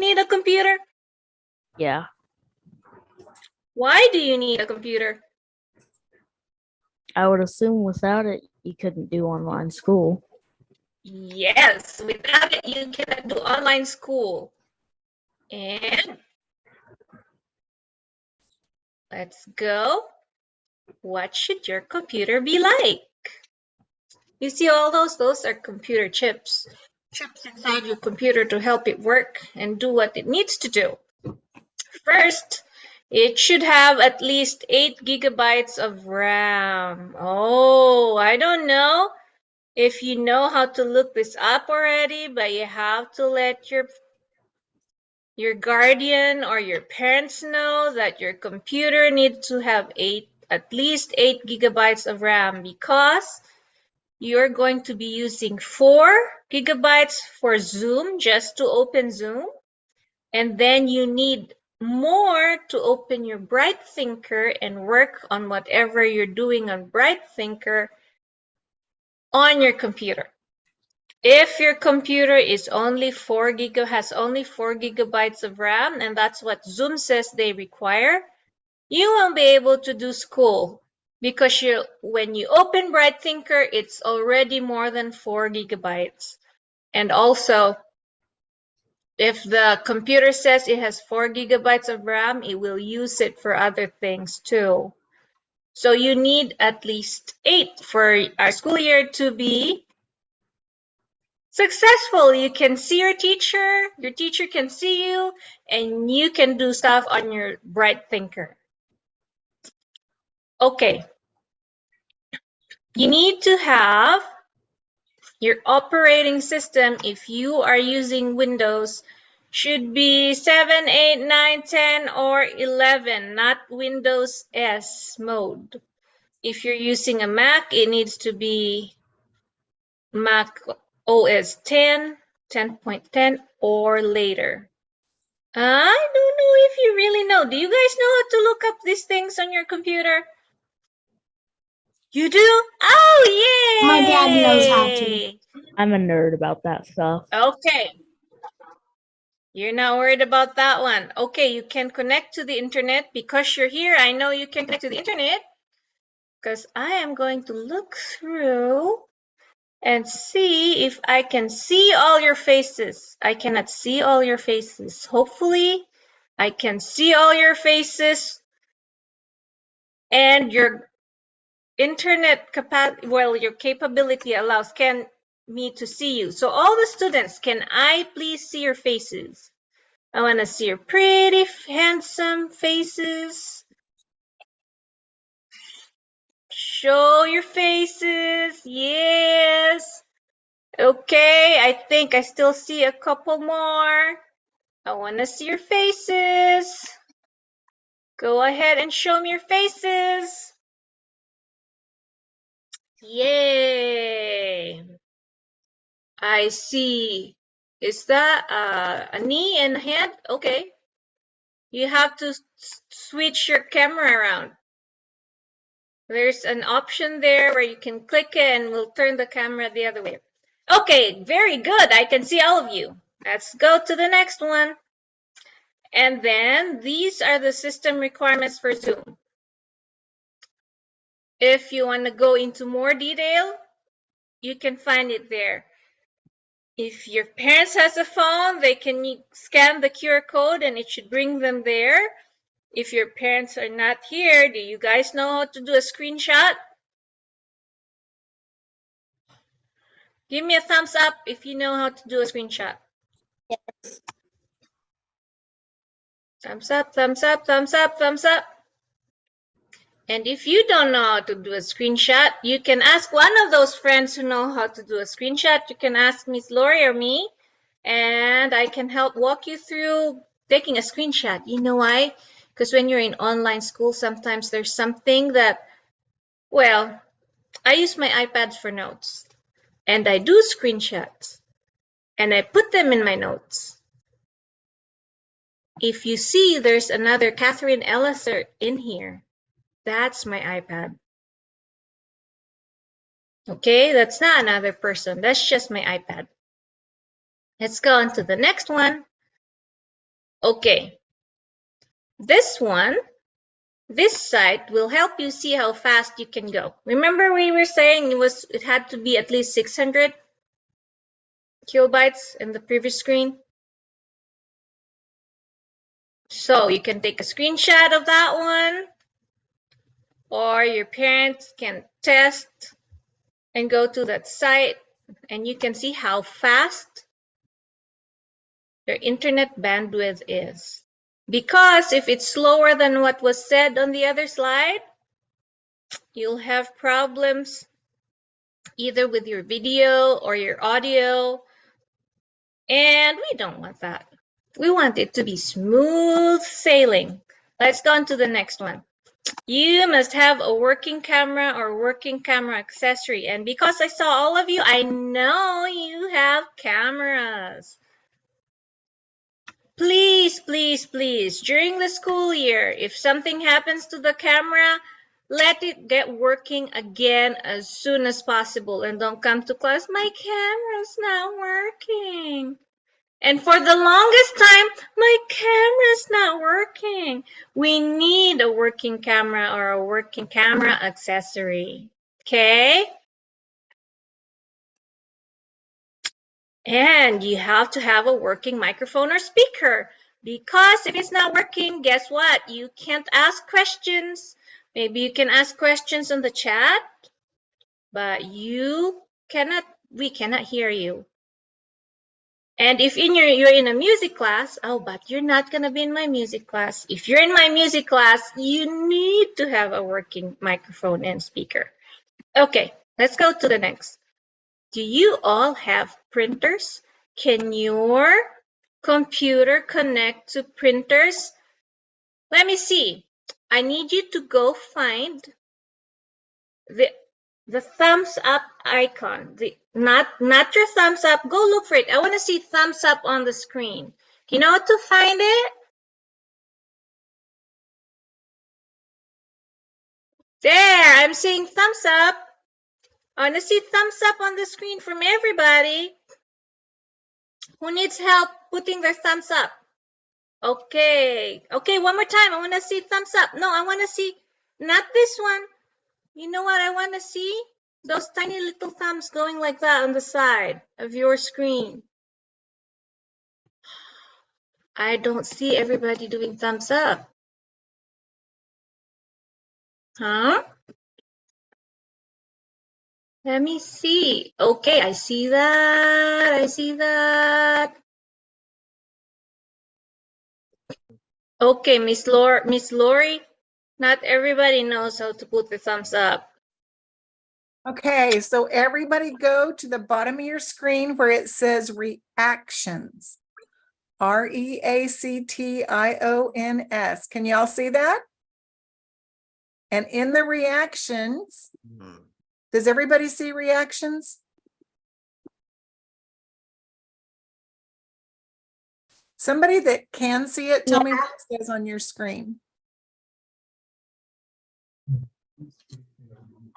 need a computer? Yeah. Why do you need a computer? I would assume without it, you couldn't do online school. Yes, without it, you cannot do online school. And let's go. What should your computer be like? You see all those are computer chips. Chips inside your computer to help it work and do what it needs to do. First, it should have at least 8 gigabytes of RAM. Oh, I don't know if you know how to look this up already, but you have to let your guardian or your parents know that your computer needs to have at least 8 gigabytes of RAM, because you're going to be using 4 gigabytes for Zoom, just to open Zoom. And then you need more to open your Bright Thinker and work on whatever you're doing on Bright Thinker on your computer. If your computer is only has only 4 gigabytes of RAM, and that's what Zoom says they require, you won't be able to do school, because when you open Bright Thinker, it's already more than 4 gigabytes. And also, if the computer says it has 4 gigabytes of RAM, it will use it for other things too. So you need at least 8 for our school year to be successful. You can see your teacher can see you, and you can do stuff on your Bright Thinker. Okay. You need to have your operating system, if you are using Windows, should be 7, 8, 9, 10, or 11, not Windows S mode. If you're using a Mac, it needs to be Mac OS 10, 10.10, or later. I don't know if you really know. Do you guys know how to look up these things on your computer? You do? Oh, yay! My dad knows how to. I'm a nerd about that stuff. Okay. You're not worried about that one. Okay, you can connect to the internet. Because you're here, I know you can connect to the internet, because I am going to look through and see if I can see all your faces. I cannot see all your faces. Hopefully, I can see all your faces, and your internet capacity, well, your capability allows me to see you. So all the students, can I please see your faces? I want to see your pretty, handsome faces. Show your faces. Yes. Okay, I think I still see a couple more. I want to see your faces. Go ahead and show me your faces. Yay. I see. Is that a knee and a hand? Okay. You have to switch your camera around. There's an option there where you can click it and we'll turn the camera the other way. Okay, very good. I can see all of you. Let's go to the next one. And then these are the system requirements for Zoom. If you want to go into more detail, you can find it there. If your parents has a phone, they can scan the QR code and it should bring them there. If your parents are not here, do you guys know how to do a screenshot? Give me a thumbs up if you know how to do a screenshot. Yes. Thumbs up, thumbs up, thumbs up, thumbs up. And if you don't know how to do a screenshot, you can ask one of those friends who know how to do a screenshot. You can ask Miss Lori or me, and I can help walk you through taking a screenshot. You know why? Because when you're in online school, sometimes there's something that, well, I use my iPads for notes, and I do screenshots, and I put them in my notes. If you see, there's another Catherine Ellisert in here. That's my iPad. Okay, that's not another person. That's just my iPad. Let's go on to the next one. Okay. This one, this site will help you see how fast you can go. Remember we were saying it had to be at least 600 kilobytes in the previous screen? So you can take a screenshot of that one, or your parents can test and go to that site, and you can see how fast your internet bandwidth is. Because if it's slower than what was said on the other slide, you'll have problems either with your video or your audio, and we don't want that. We want it to be smooth sailing. Let's go on to the next one. You must have a working camera or working camera accessory. And because I saw all of you, I know you have cameras. Please, please, please, during the school year, if something happens to the camera, let it get working again as soon as possible. And don't come to class, my camera's not working. And for the longest time, my camera's not working. We need a working camera or a working camera accessory. Okay? And you have to have a working microphone or speaker, because if it's not working, guess what? You can't ask questions. Maybe you can ask questions on the chat, but we cannot hear you. And if you're in a music class, oh, but you're not going to be in my music class. If you're in my music class, you need to have a working microphone and speaker. Okay, let's go to the next. Do you all have printers? Can your computer connect to printers? Let me see. I need you to go find the thumbs up icon. Not your thumbs up. Go look for it. I want to see thumbs up on the screen. Do you know how to find it? There, I'm seeing thumbs up. I want to see thumbs up on the screen from everybody. Who needs help putting their thumbs up? Okay. Okay, one more time. I want to see thumbs up. No, I want to see, not this one. You know what I want to see? Those tiny little thumbs going like that on the side of your screen. I don't see everybody doing thumbs up. Huh? Let me see. Okay, I see that. I see that. Okay, Miss Lori, not everybody knows how to put the thumbs up. Okay, so everybody go to the bottom of your screen where it says reactions. REACTIONS. Can y'all see that? And in the reactions, does everybody see reactions? Somebody that can see it, tell me what it says on your screen.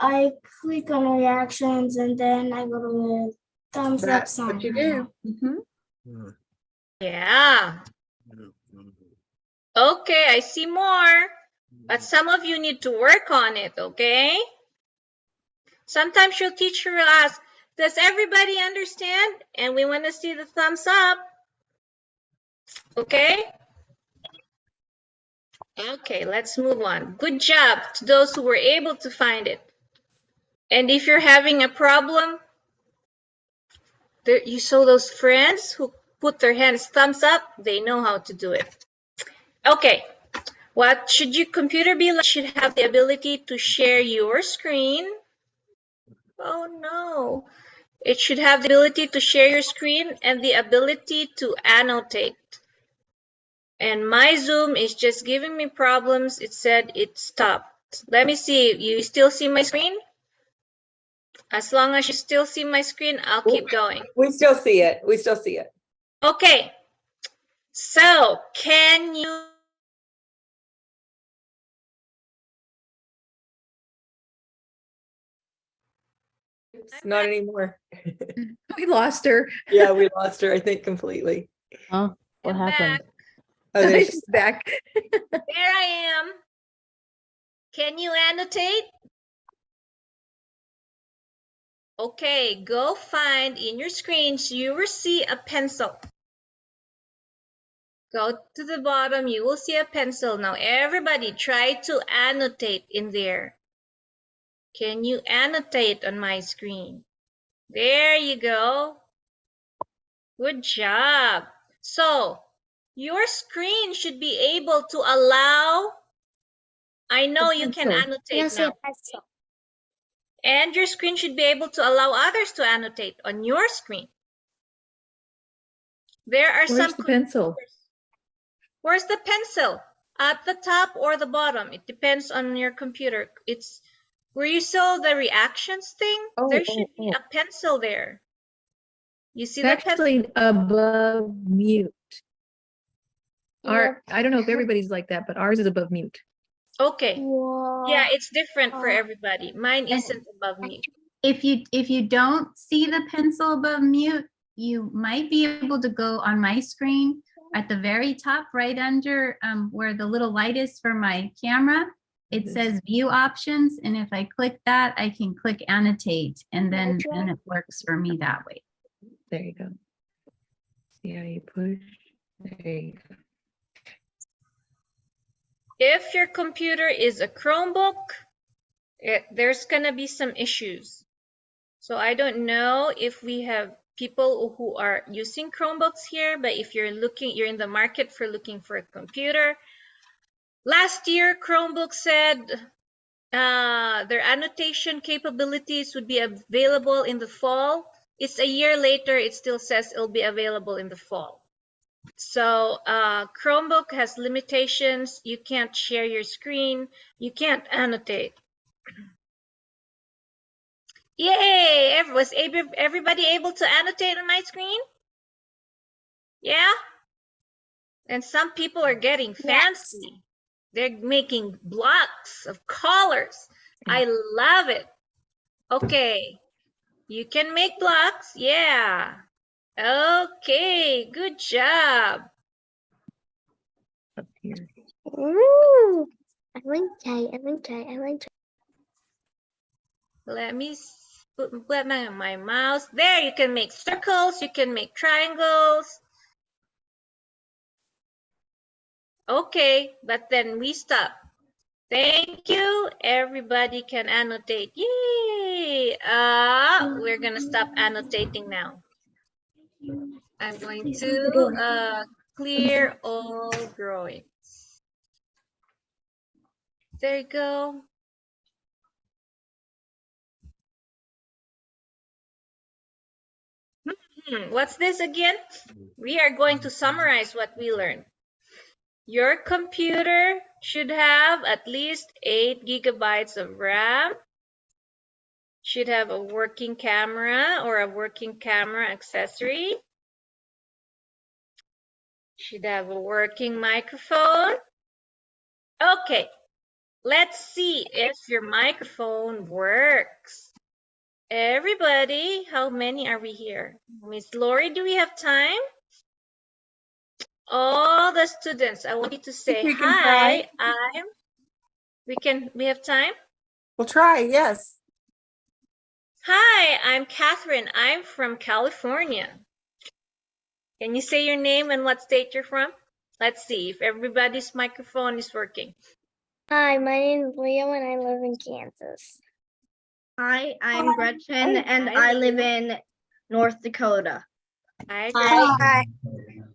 I click on reactions and then I go to the thumbs up That's sign. what you do. Mhm. Yeah. Okay, I see more. But some of you need to work on it, okay? Sometimes your teacher will ask, does everybody understand? And we want to see the thumbs up. Okay? Okay, let's move on. Good job to those who were able to find it. And if you're having a problem, you saw those friends who put their hands thumbs up, they know how to do it. Okay, what should your computer be like? It should have the ability to share your screen. Oh no. It should have the ability to share your screen and the ability to annotate. And my Zoom is just giving me problems. It said it stopped. Let me see. You still see my screen? As long as you still see my screen, I'll keep going. We still see it. We still see it. Okay. So, can you... Not anymore. We lost her. Yeah, we lost her, I think, completely. Huh? What I'm happened? back. Oh, there she's back. There I am. Can you annotate? Okay, go find in your screens, you will see a pencil. Go to the bottom, you will see a pencil. Now everybody try to annotate in there. Can you annotate on my screen? There you go. Good job. So your screen should be able to allow, I know you can pencil. annotate now. And your screen should be able to allow others to annotate on your screen. There are Where's some the pencil? Where's the pencil? At the top or the bottom? It depends on your computer. It's where you saw the reactions thing. Oh, There should be oh. a pencil there. You see It's the pencil? actually above mute. Our, I don't know if everybody's like that, but ours is above mute. Okay. Whoa. Yeah, it's different for Oh. everybody. Mine isn't above mute. If you don't see the pencil above mute, you might be able to go on my screen at the very top, right under where the little light is for my camera. It Mhm. says view options, and if I click that, I can click annotate, and then it works for me that way. There you go. See how you push? There you go. If your computer is a Chromebook, there's gonna be some issues. So I don't know if we have people who are using Chromebooks here, but if you're in the market for looking for a computer. Last year, Chromebook said their annotation capabilities would be available in the fall. It's a year later, it still says it'll be available in the fall. So Chromebook has limitations. You can't share your screen. You can't annotate. Yay! Was everybody able to annotate on my screen? Yeah? And some people are getting fancy. They're making blocks of colors. I love it. Okay. You can make blocks. Yeah. Okay. Good job. Up here. Ooh, I like that. Let me put my mouse. There, you can make circles. You can make triangles. Okay, but then we stop. Thank you. Everybody can annotate. Yay! We're gonna stop annotating now. I'm going to clear all drawings. There you go. What's this again? We are going to summarize what we learned. Your computer should have at least 8 gigabytes of RAM. Should have a working camera or a working camera accessory. Should have a working microphone. Okay, let's see if your microphone works. Everybody, how many are we here? Miss Lori, do we have time? All the students, I want you to say we can hi. try. We have time? We'll try, yes. Hi, I'm Catherine. I'm from California. Can you say your name and what state you're from? Let's see if everybody's microphone is working. Hi, my name is Leo and I live in Kansas. Hi, I'm Gretchen and I live in North Dakota. Hi, Hi.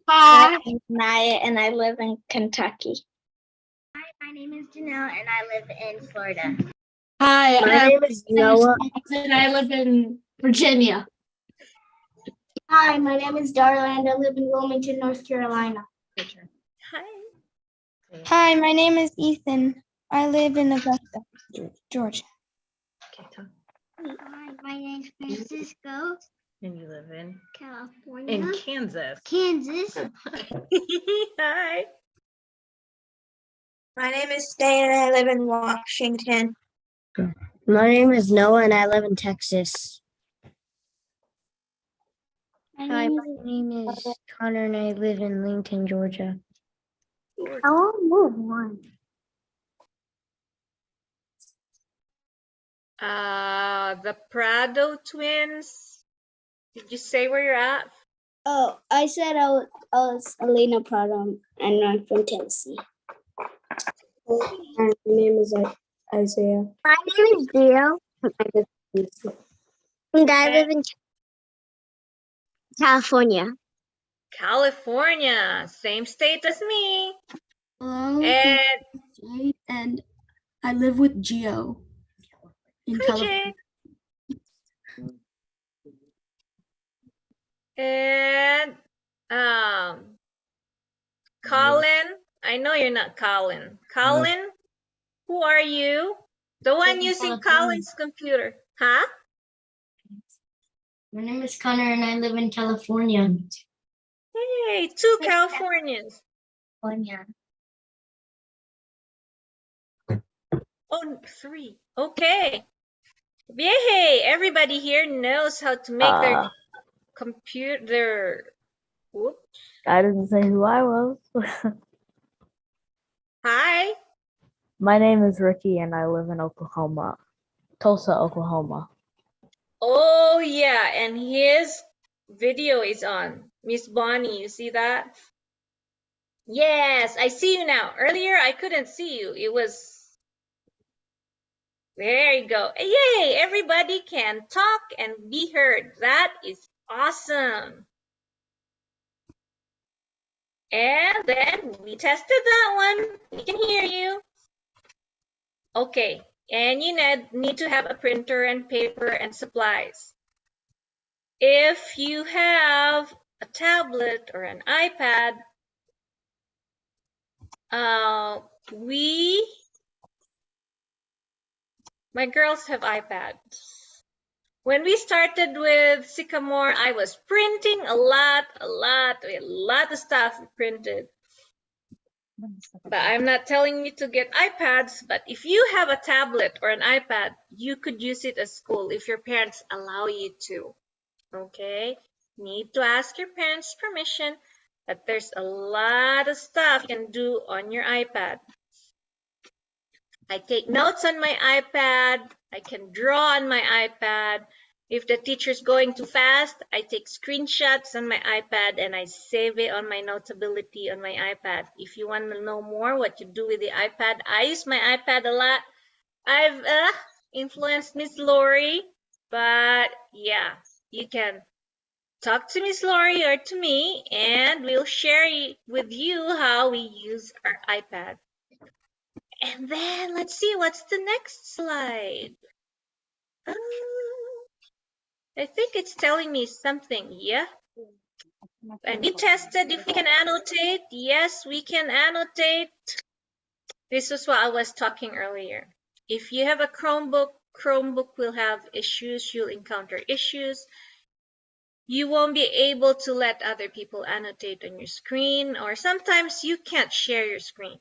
Hi, I'm Maya and I live in Kentucky. Hi, my name is Janelle and I live in Florida. Hi, My name is Noah. and I live in Virginia. Hi, my name is Darla and I live in Wilmington, North Carolina. Hi. Hi, my name is Ethan. I live in Augusta, Georgia. Hi, my name is Francisco, And you live in California. Kansas. Kansas. Hi. My name is Stan and I live in Washington. My name is Noah and I live in Texas. My Hi, name my name is Connor and I live in Lincoln, Georgia. I'll move one. The Prado twins. Did you say where you're at? Oh, I said I was Elena Prado and I'm from Tennessee. My name is Isaiah. My name is Leo. And I live in California. California, same state as me. Hello, And Jade, and I live with Gio in hi, Jay. And Colin, I know you're not Colin. Colin, who are you? The one using Colin's computer, huh? My name is Connor and I live in California. Hey, two Californians. California. Oh, three. Okay. Yay! Everybody here knows how to make their computer. Whoops. I didn't say who I was. Hi. My name is Ricky and I live in Oklahoma, Tulsa, Oklahoma. Oh yeah, and his video is on. Miss Bonnie, you see that? Yes, I see you now. Earlier I couldn't see you. It was there you go. Yay, everybody can talk and be heard. That is awesome. And then we tested that one. We can hear you. Okay, and you need to have a printer and paper and supplies. If you have a tablet or an iPad, my girls have iPads. When we started with Sycamore, I was printing a lot of stuff printed. But I'm not telling you to get iPads, but if you have a tablet or an iPad, you could use it at school if your parents allow you to. Okay? Need to ask your parents' permission, but there's a lot of stuff you can do on your iPad. I take notes on my iPad. I can draw on my iPad. If the teacher's going too fast, I take screenshots on my iPad and I save it on my Notability on my iPad. If you want to know more what you do with the iPad, I use my iPad a lot. I've influenced Miss Lori, but yeah, you can talk to Miss Lori or to me and we'll share with you how we use our iPad. And then let's see, what's the next slide? I think it's telling me something, yeah? And we tested if we can annotate. Yes, we can annotate. This is what I was talking earlier. If you have a Chromebook will have issues. You'll encounter issues. You won't be able to let other people annotate on your screen, or sometimes you can't share your screen.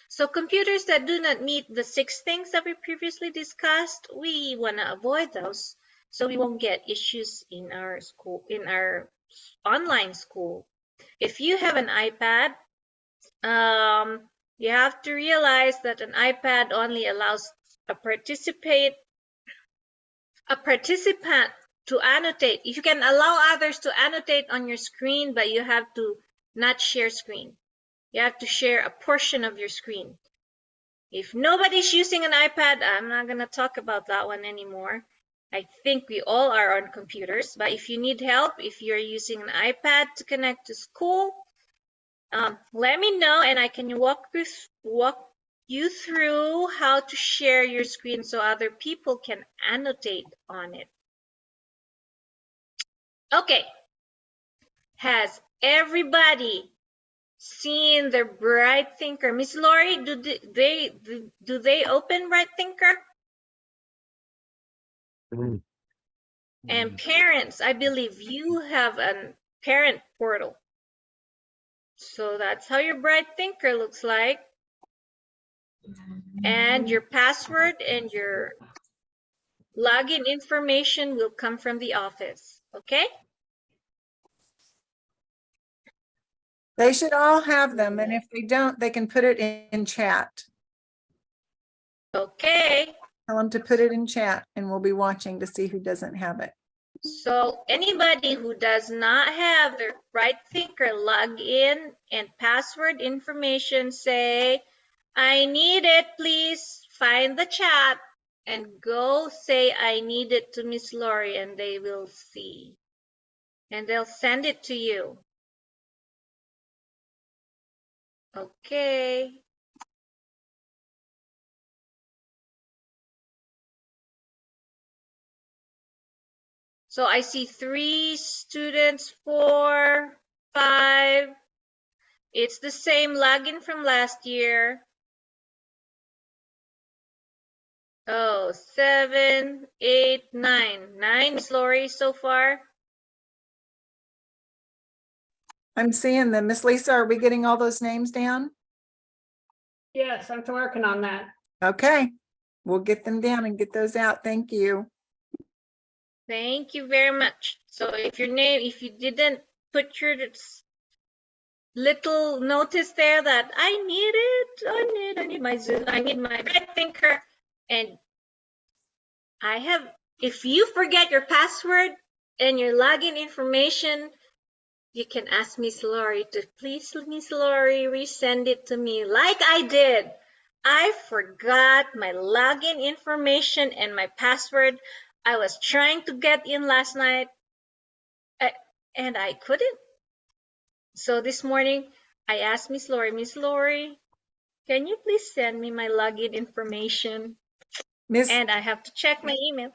So computers that do not meet the 6 things that we previously discussed, we want to avoid those so we won't get issues in our school, in our online school. If you have an iPad, you have to realize that an iPad only allows a participant to annotate. You can allow others to annotate on your screen, but you have to not share screen. You have to share a portion of your screen. If nobody's using an iPad, I'm not going to talk about that one anymore. I think we all are on computers, but if you need help, if you're using an iPad to connect to school, let me know and I can walk you through how to share your screen so other people can annotate on it. Okay. Has everybody seen the Bright Thinker? Miss Lori, do they open Bright Thinker? And parents, I believe you have a parent portal. So that's how your Bright Thinker looks like. And your password and your login information will come from the office, okay? They should all have them, and if they don't, they can put it in chat. Okay. Tell them to put it in chat, and we'll be watching to see who doesn't have it. So anybody who does not have their Bright Thinker login and password information, say, I need it, please find the chat and go say I need it to Miss Lori, and they will see. And they'll send it to you. Okay. So I see 3 students, 4, 5. It's the same login from last year. Oh, 7, 8, 9. 9, Miss Lori, so far. I'm seeing them. Miss Lisa, are we getting all those names down? Yes, I'm working on that. Okay, we'll get them down and get those out. Thank you. Thank you very much. So if you didn't put your little notice there that I need my Zoom, I need my Bright Thinker, and if you forget your password and your login information, you can ask Miss Lori to please, Miss Lori, resend it to me like I did. I forgot my login information and my password. I was trying to get in last night and I couldn't. So this morning I asked Miss Lori, can you please send me my login information? And I have to check my email.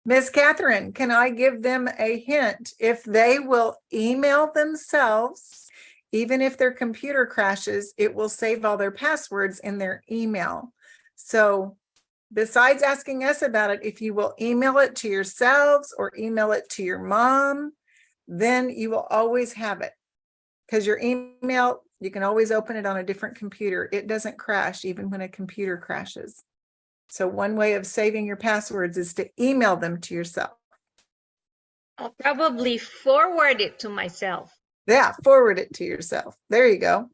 Miss Catherine, can I give them a hint? If they will email themselves, even if their computer crashes, it will save all their passwords in their email. So besides asking us about it, if you will email it to yourselves or email it to your mom, then you will always have it. Because your email, you can always open it on a different computer. It doesn't crash even when a computer crashes. So one way of saving your passwords is to email them to yourself. I'll probably forward it to myself. Yeah, forward it to yourself. There you go.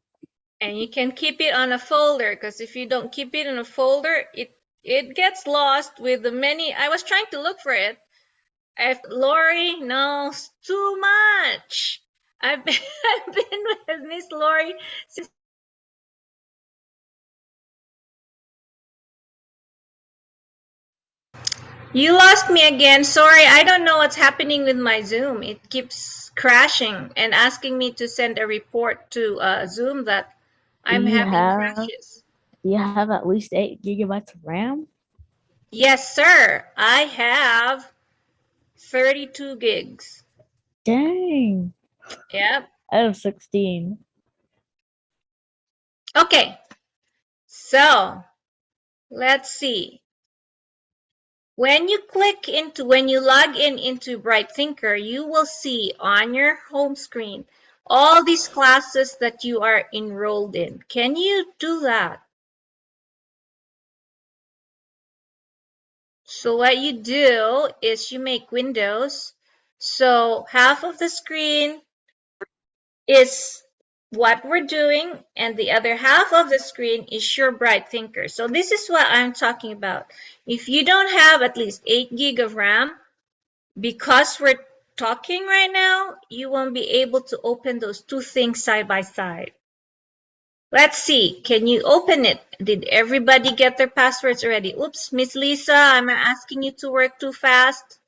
And you can keep it on a folder, because if you don't keep it in a folder, it gets lost with the many. I was trying to look for it. Lori knows too much. I've been with Miss Lori since. You lost me again. Sorry, I don't know what's happening with my Zoom. It keeps crashing and asking me to send a report to Zoom that I'm having crashes. You have at least 8 gigabytes of RAM? Yes, sir. I have 32 gigs. Dang. Yep. I have 16. Okay. So let's see. When you log in into Bright Thinker, you will see on your home screen all these classes that you are enrolled in. Can you do that? So what you do is you make windows. So half of the screen is what we're doing, and the other half of the screen is your Bright Thinker. So this is what I'm talking about. If you don't have at least 8 gig of RAM, because we're talking right now, you won't be able to open those two things side by side. Let's see, can you open it? Did everybody get their passwords already? Oops, Miss Lisa, I'm asking you to work too fast.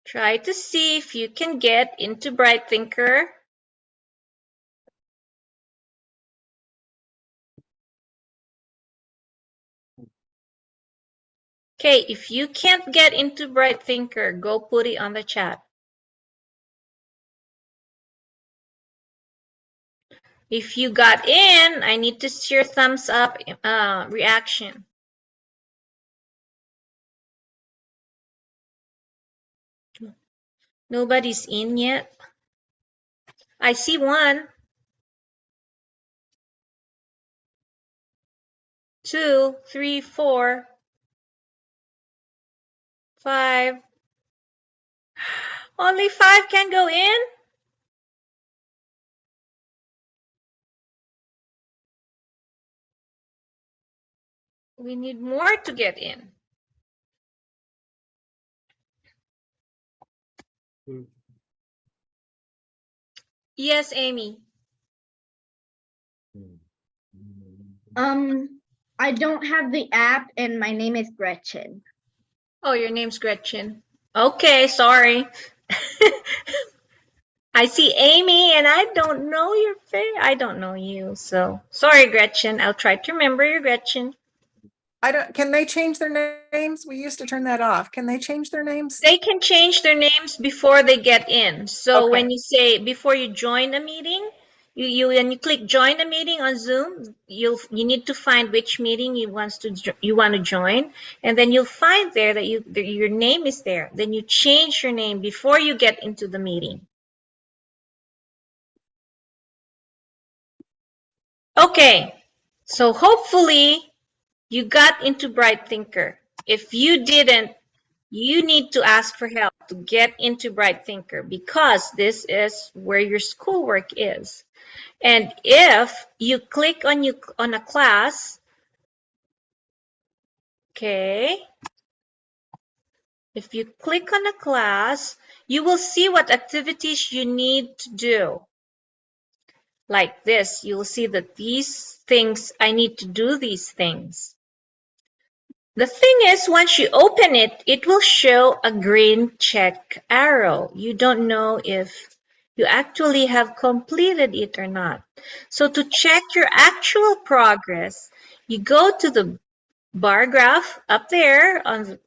Try to see if you can get into Bright Thinker. Okay, if you can't get into Bright Thinker, go put it on the chat. If you got in, I need to see your thumbs up reaction. Nobody's in yet. I see one. 2, 3, 4. 5. Only 5 can go in? We need more to get in. Yes, Amy. I don't have the app and my name is Gretchen. Oh, your name's Gretchen. Okay, sorry. I see Amy and I don't know your face. I don't know you. So sorry, Gretchen. I'll try to remember your Gretchen. Can they change their names? We used to turn that off. Can they change their names? They can change their names before they get in. So Okay. when you say, before you join a meeting, when you click join a meeting on Zoom, you need to find which meeting you want to join, and then you'll find there that your name is there. Then you change your name before you get into the meeting. Okay, so hopefully you got into Bright Thinker. If you didn't, you need to ask for help to get into Bright Thinker, because this is where your schoolwork is. And if you click on a class, okay, if you click on a class, you will see what activities you need to do. Like this, you'll see that these things, I need to do these things. The thing is, once you open it, it will show a green check arrow. You don't know if you actually have completed it or not. So to check your actual progress, you go to the bar graph up there on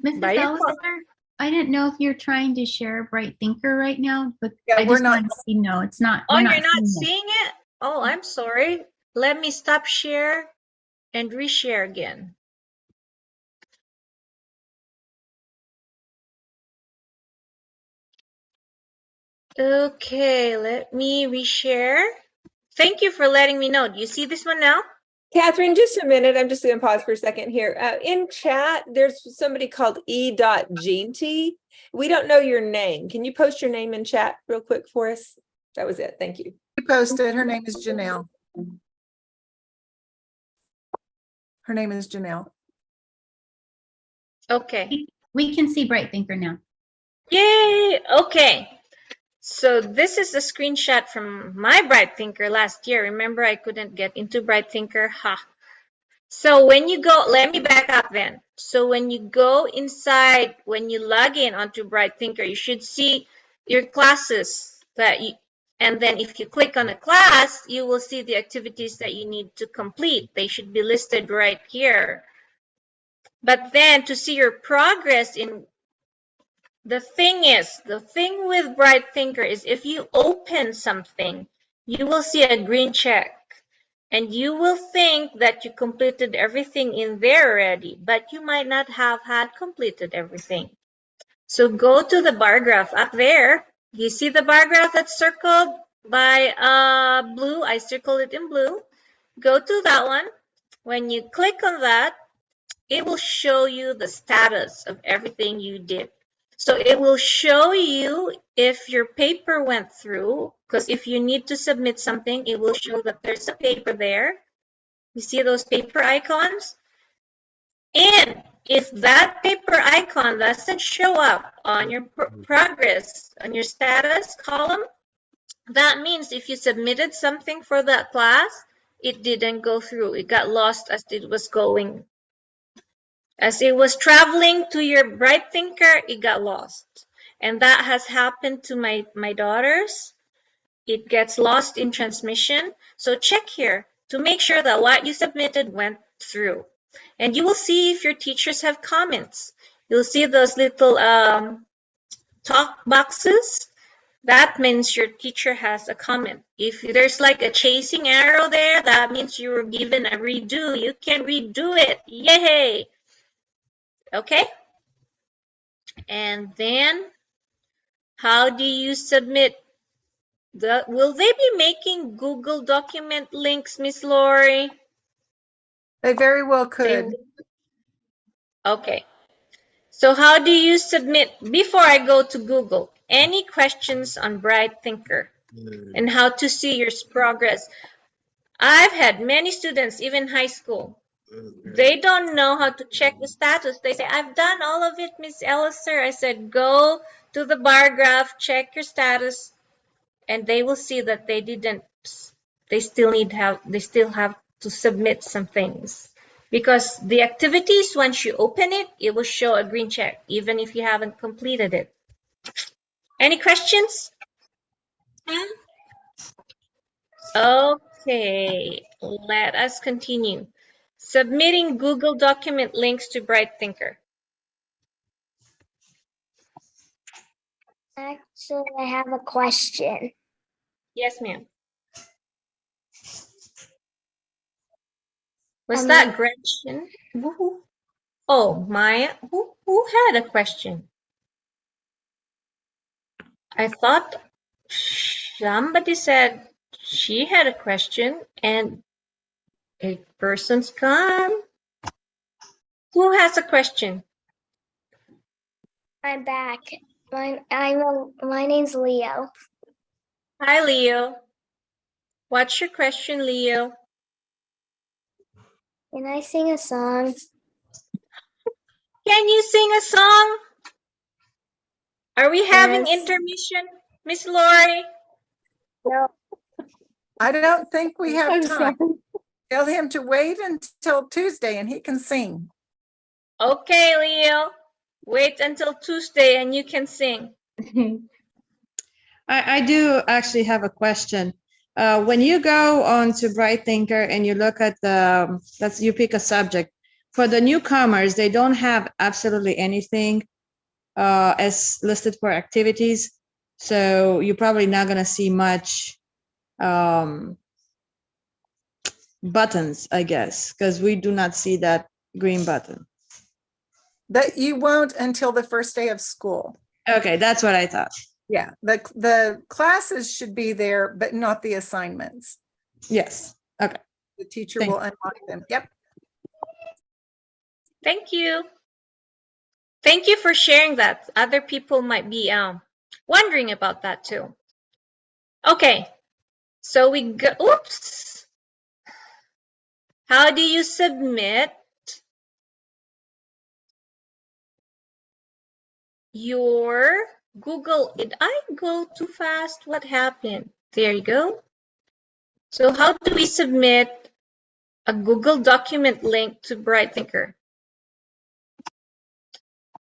Mrs. by your Elliser, I didn't know if you're trying to share Bright Thinker right now, but Yeah, I we're just not. wanted to see, no, it's not. Oh, we're you're not seeing it. seeing it? Oh, I'm sorry. Let me stop share and reshare again. Okay, let me reshare. Thank you for letting me know. Do you see this one now? Catherine, just a minute. I'm just going to pause for a second here. In chat, there's somebody called E.Jeanty. We don't know your name. Can you post your name in chat real quick for us? That was it. Thank you. She posted. Her name is Janelle. Her name is Janelle. Okay. We can see Bright Thinker now. Yay! Okay. So this is a screenshot from my Bright Thinker last year. Remember, I couldn't get into Bright Thinker. Ha. So when you go, let me back up then. So when you go inside, when you log in onto Bright Thinker, you should see your classes and then if you click on a class, you will see the activities that you need to complete. They should be listed right here. But then to see your progress the thing with Bright Thinker is if you open something, you will see a green check. And you will think that you completed everything in there already, but you might not have had completed everything. So go to the bar graph up there. You see the bar graph that's circled by blue? I circled it in blue. Go to that one. When you click on that, it will show you the status of everything you did. So it will show you if your paper went through, because if you need to submit something, it will show that there's a paper there. You see those paper icons? And if that paper icon doesn't show up on your progress, on your status column, that means if you submitted something for that class, it didn't go through. It got lost as it was going. As it was traveling to your Bright Thinker, it got lost. And that has happened to my daughters. It gets lost in transmission. So check here to make sure that what you submitted went through. And you will see if your teachers have comments. You'll see those little talk boxes. That means your teacher has a comment. If there's like a chasing arrow there, that means you were given a redo. You can redo it. Yay! Okay. And then how do you submit will they be making Google document links, Miss Lori? They very well could. Okay. So how do you submit, before I go to Google, any questions on Bright Thinker and how to see your progress? I've had many students, even high school, they don't know how to check the status. They say, I've done all of it, Miss Elliser. I said, go to the bar graph, check your status, and they will see that they didn't, they still have to submit some things. Because the activities, once you open it, it will show a green check, even if you haven't completed it. Any questions? Okay, let us continue. Submitting Google document links to Bright Thinker. Actually, I have a question. Yes, ma'am. Was that Gretchen? Who? Oh, Maya. Who had a question? I thought somebody said she had a question and a person's gone. Who has a question? I'm back. My name's Leo. Hi, Leo. What's your question, Leo? Can I sing a song? Can you sing a song? Are we having Yes. intermission, Miss Lori? No. I don't think we have I'm time. sorry. Tell him to wait until Tuesday and he can sing. Okay, Leo. Wait until Tuesday and you can sing. I do actually have a question. When you go on to Bright Thinker and you look at you pick a subject. For the newcomers, they don't have absolutely anything as listed for activities. So you're probably not going to see much buttons, I guess, because we do not see that green button. That you won't until the first day of school. Okay, that's what I thought. Yeah, the classes should be there, but not the assignments. Yes. Okay. The teacher Thank will unlock them. Yep. Thank you. Thank you for sharing that. Other people might be wondering about that too. Okay, so we go, oops. How do you submit your Google? Did I go too fast? What happened? There you go. So how do we submit a Google document link to Bright Thinker?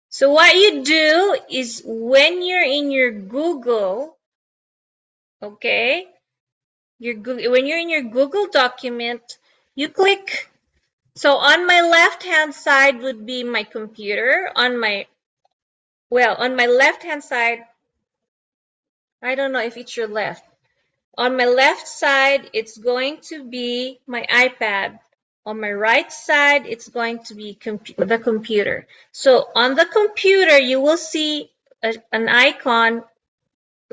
So what you do is when you're in your Google, okay, when you're in your Google document, you click. So on my left-hand side would be my computer. On my left-hand side, I don't know if it's your left. On my left side, it's going to be my iPad. On my right side, it's going to be the computer. So on the computer, you will see an icon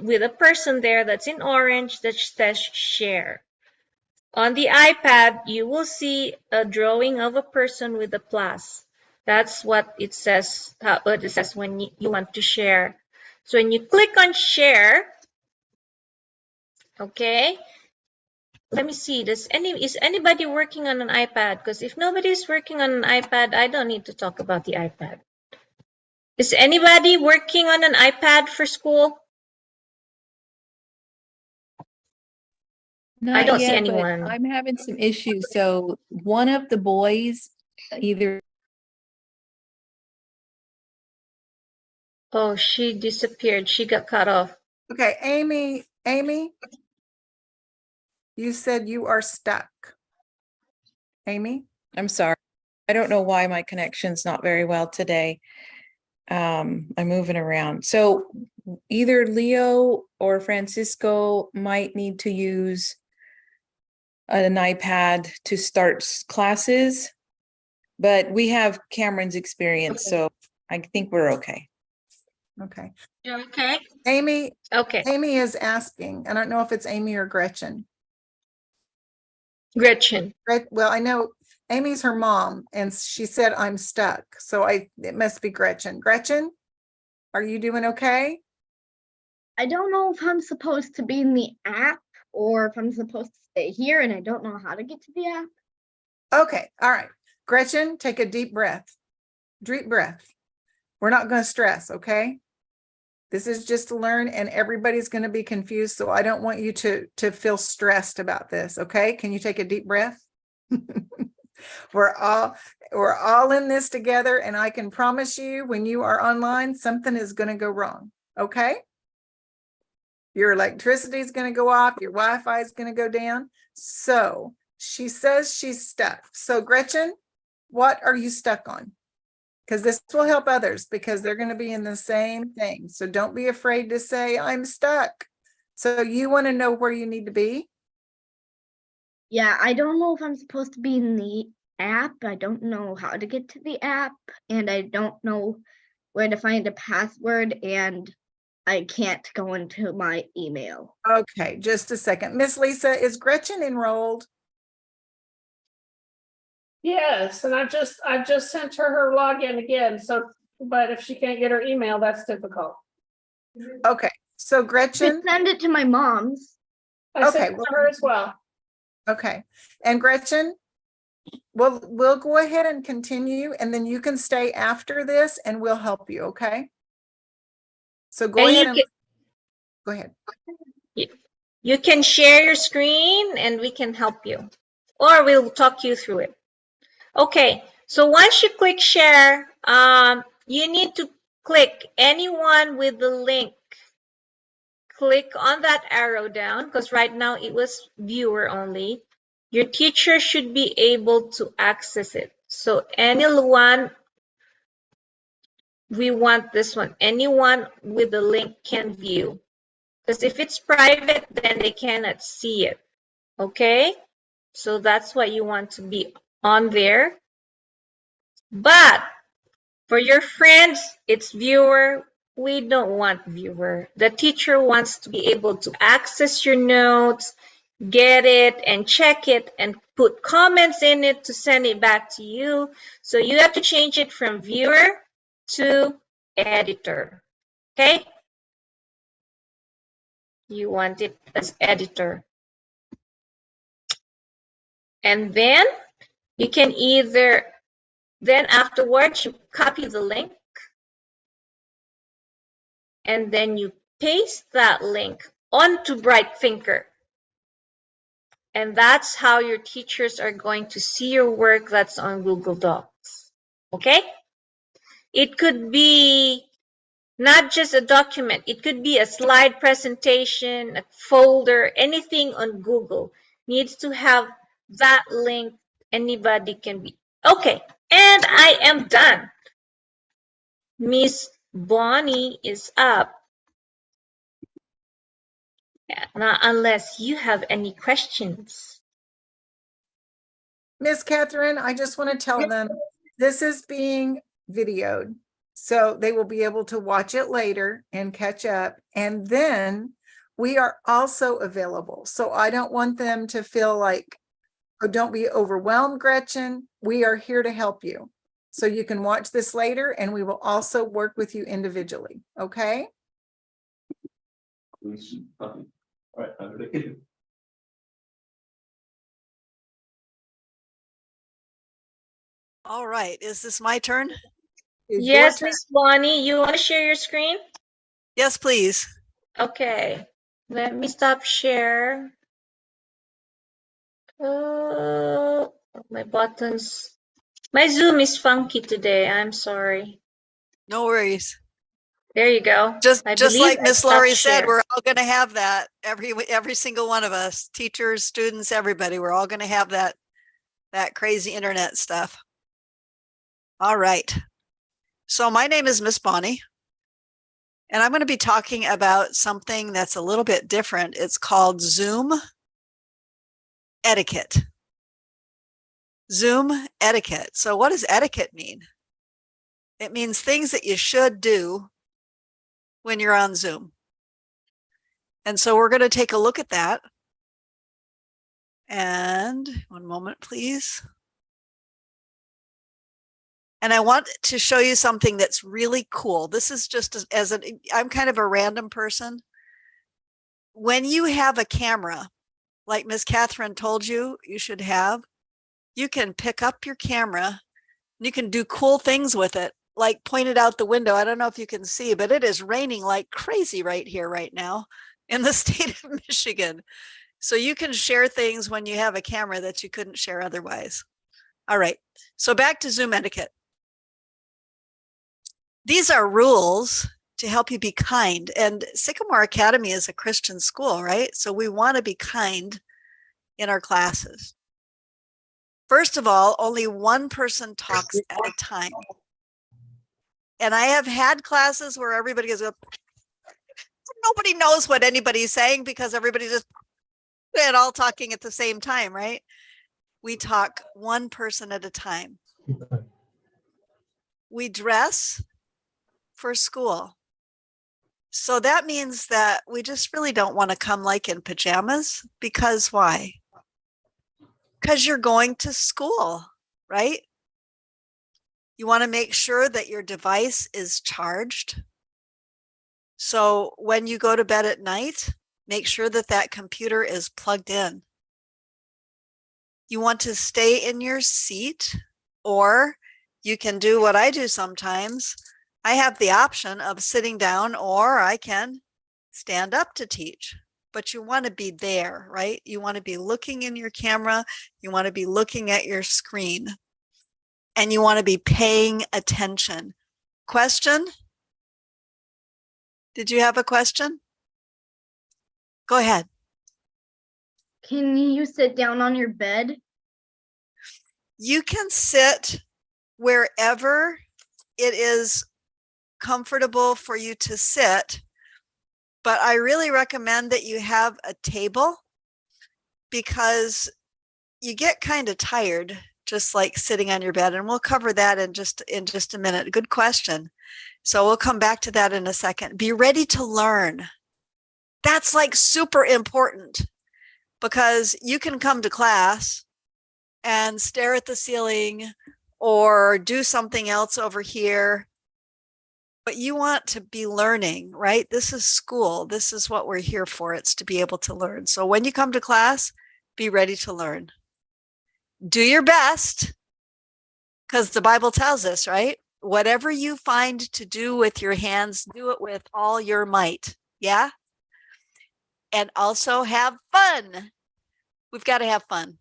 with a person there that's in orange that says share. On the iPad, you will see a drawing of a person with a plus. That's what it says, when you want to share. So when you click on share, okay, let me see, is anybody working on an iPad? Because if nobody's working on an iPad, I don't need to talk about the iPad. Is anybody working on an iPad for school? I don't see but anyone. I'm having some issues. So one of the boys either Oh, she disappeared. She got cut off. Okay, Amy, you said you are stuck. Amy? I'm sorry. I don't know why my connection's not very well today. I'm moving around. So either Leo or Francisco might need to use an iPad to start classes, but we have Cameron's experience, so I think we're okay. Okay. You're okay? Amy, Okay. Amy is asking, I don't know if it's Amy or Gretchen. Gretchen. Well, I know Amy's her mom, and she said, I'm stuck. So it must be Gretchen. Gretchen, are you doing okay? I don't know if I'm supposed to be in the app or if I'm supposed to stay here, and I don't know how to get to the app. Okay, all right. Gretchen, take a deep breath. Deep breath. We're not going to stress, okay? This is just to learn, and everybody's going to be confused, so I don't want you to feel stressed about this, okay? Can you take a deep breath? We're all in this together, and I can promise you when you are online, something is going to go wrong, okay? Your electricity is going to go off, your Wi-Fi is going to go down. So she says she's stuck. So Gretchen, what are you stuck on? Because this will help others because they're going to be in the same thing. So don't be afraid to say, I'm stuck. So you want to know where you need to be? Yeah, I don't know if I'm supposed to be in the app. I don't know how to get to the app, and I don't know where to find a password, and I can't go into my email. Okay, just a second. Miss Lisa, is Gretchen enrolled? Yes, and I just sent her login again. So, but if she can't get her email, that's difficult. Okay, so Just Gretchen, send it to my mom's. I Okay, sent it to her as well. okay. And Gretchen, we'll go ahead and continue, and then you can stay after this and we'll help you, okay? So go And ahead you and can, go ahead. you can share your screen and we can help you, or we'll talk you through it. Okay, so once you click share, you need to click anyone with the link. Click on that arrow down because right now it was viewer only. Your teacher should be able to access it. So anyone, we want this one, anyone with the link can view. Because if it's private, then they cannot see it. Okay? So that's what you want to be on there. But for your friends, it's viewer. We don't want viewer. The teacher wants to be able to access your notes, get it and check it and put comments in it to send it back to you. So you have to change it from viewer to editor. Okay? You want it as editor. And then you can either, then afterwards you copy the link and then you paste that link onto Bright Thinker. And that's how your teachers are going to see your work that's on Google Docs. Okay? It could be not just a document. It could be a slide presentation, a folder, anything on Google needs to have that link. Anybody can be. Okay, and I am done. Miss Bonnie is up. Now, unless you have any questions. Miss Catherine, I just want to tell them this is being videoed, so they will be able to watch it later and catch up. And then we are also available. So I don't want them to feel like, oh, don't be overwhelmed, Gretchen. We are here to help you. So you can watch this later and we will also work with you individually. Okay? All right, is this my turn? It's your Yes, turn. Miss Bonnie, you want to share your screen? Yes, please. Okay, let me stop share. My buttons. My Zoom is funky today. I'm sorry. No worries. There you go. Just I just believe like I Miss stopped Laurie said, share. we're all going to have that. Every single one of us, teachers, students, everybody, we're all going to have that crazy internet stuff. All right. So my name is Miss Bonnie, and I'm going to be talking about something that's a little bit different. It's called Zoom etiquette. Zoom etiquette. So what does etiquette mean? It means things that you should do when you're on Zoom. And so we're going to take a look at that. And one moment, please. And I want to show you something that's really cool. This is just I'm kind of a random person. When you have a camera, like Miss Catherine told you you should have, you can pick up your camera and you can do cool things with it, like point it out the window. I don't know if you can see, but it is raining like crazy right here, right now in the state of Michigan. So you can share things when you have a camera that you couldn't share otherwise. All right, so back to Zoom etiquette. These are rules to help you be kind. And Sycamore Academy is a Christian school, right? So we want to be kind in our classes. First of all, only one person talks at a time. And I have had classes where everybody goes, nobody knows what anybody's saying because everybody just and all talking at the same time, right? We talk one person at a time. We dress for school. So that means that we just really don't want to come like in pajamas, because why? Because you're going to school, right? You want to make sure that your device is charged. So when you go to bed at night, make sure that that computer is plugged in. You want to stay in your seat, or you can do what I do sometimes. I have the option of sitting down, or I can stand up to teach, but you want to be there, right? You want to be looking in your camera. You want to be looking at your screen, and you want to be paying attention. Question? Did you have a question? Go ahead. Can you sit down on your bed? You can sit wherever it is comfortable for you to sit, but I really recommend that you have a table, because you get kind of tired just like sitting on your bed, and we'll cover that in just a minute. Good question. So we'll come back to that in a second. Be ready to learn. That's like super important, because you can come to class and stare at the ceiling or do something else over here, but you want to be learning, right? This is school. This is what we're here for. It's to be able to learn. So when you come to class, be ready to learn. Do your best, because the Bible tells us, right? Whatever you find to do with your hands, do it with all your might. Yeah? And also have fun. We've got to have fun.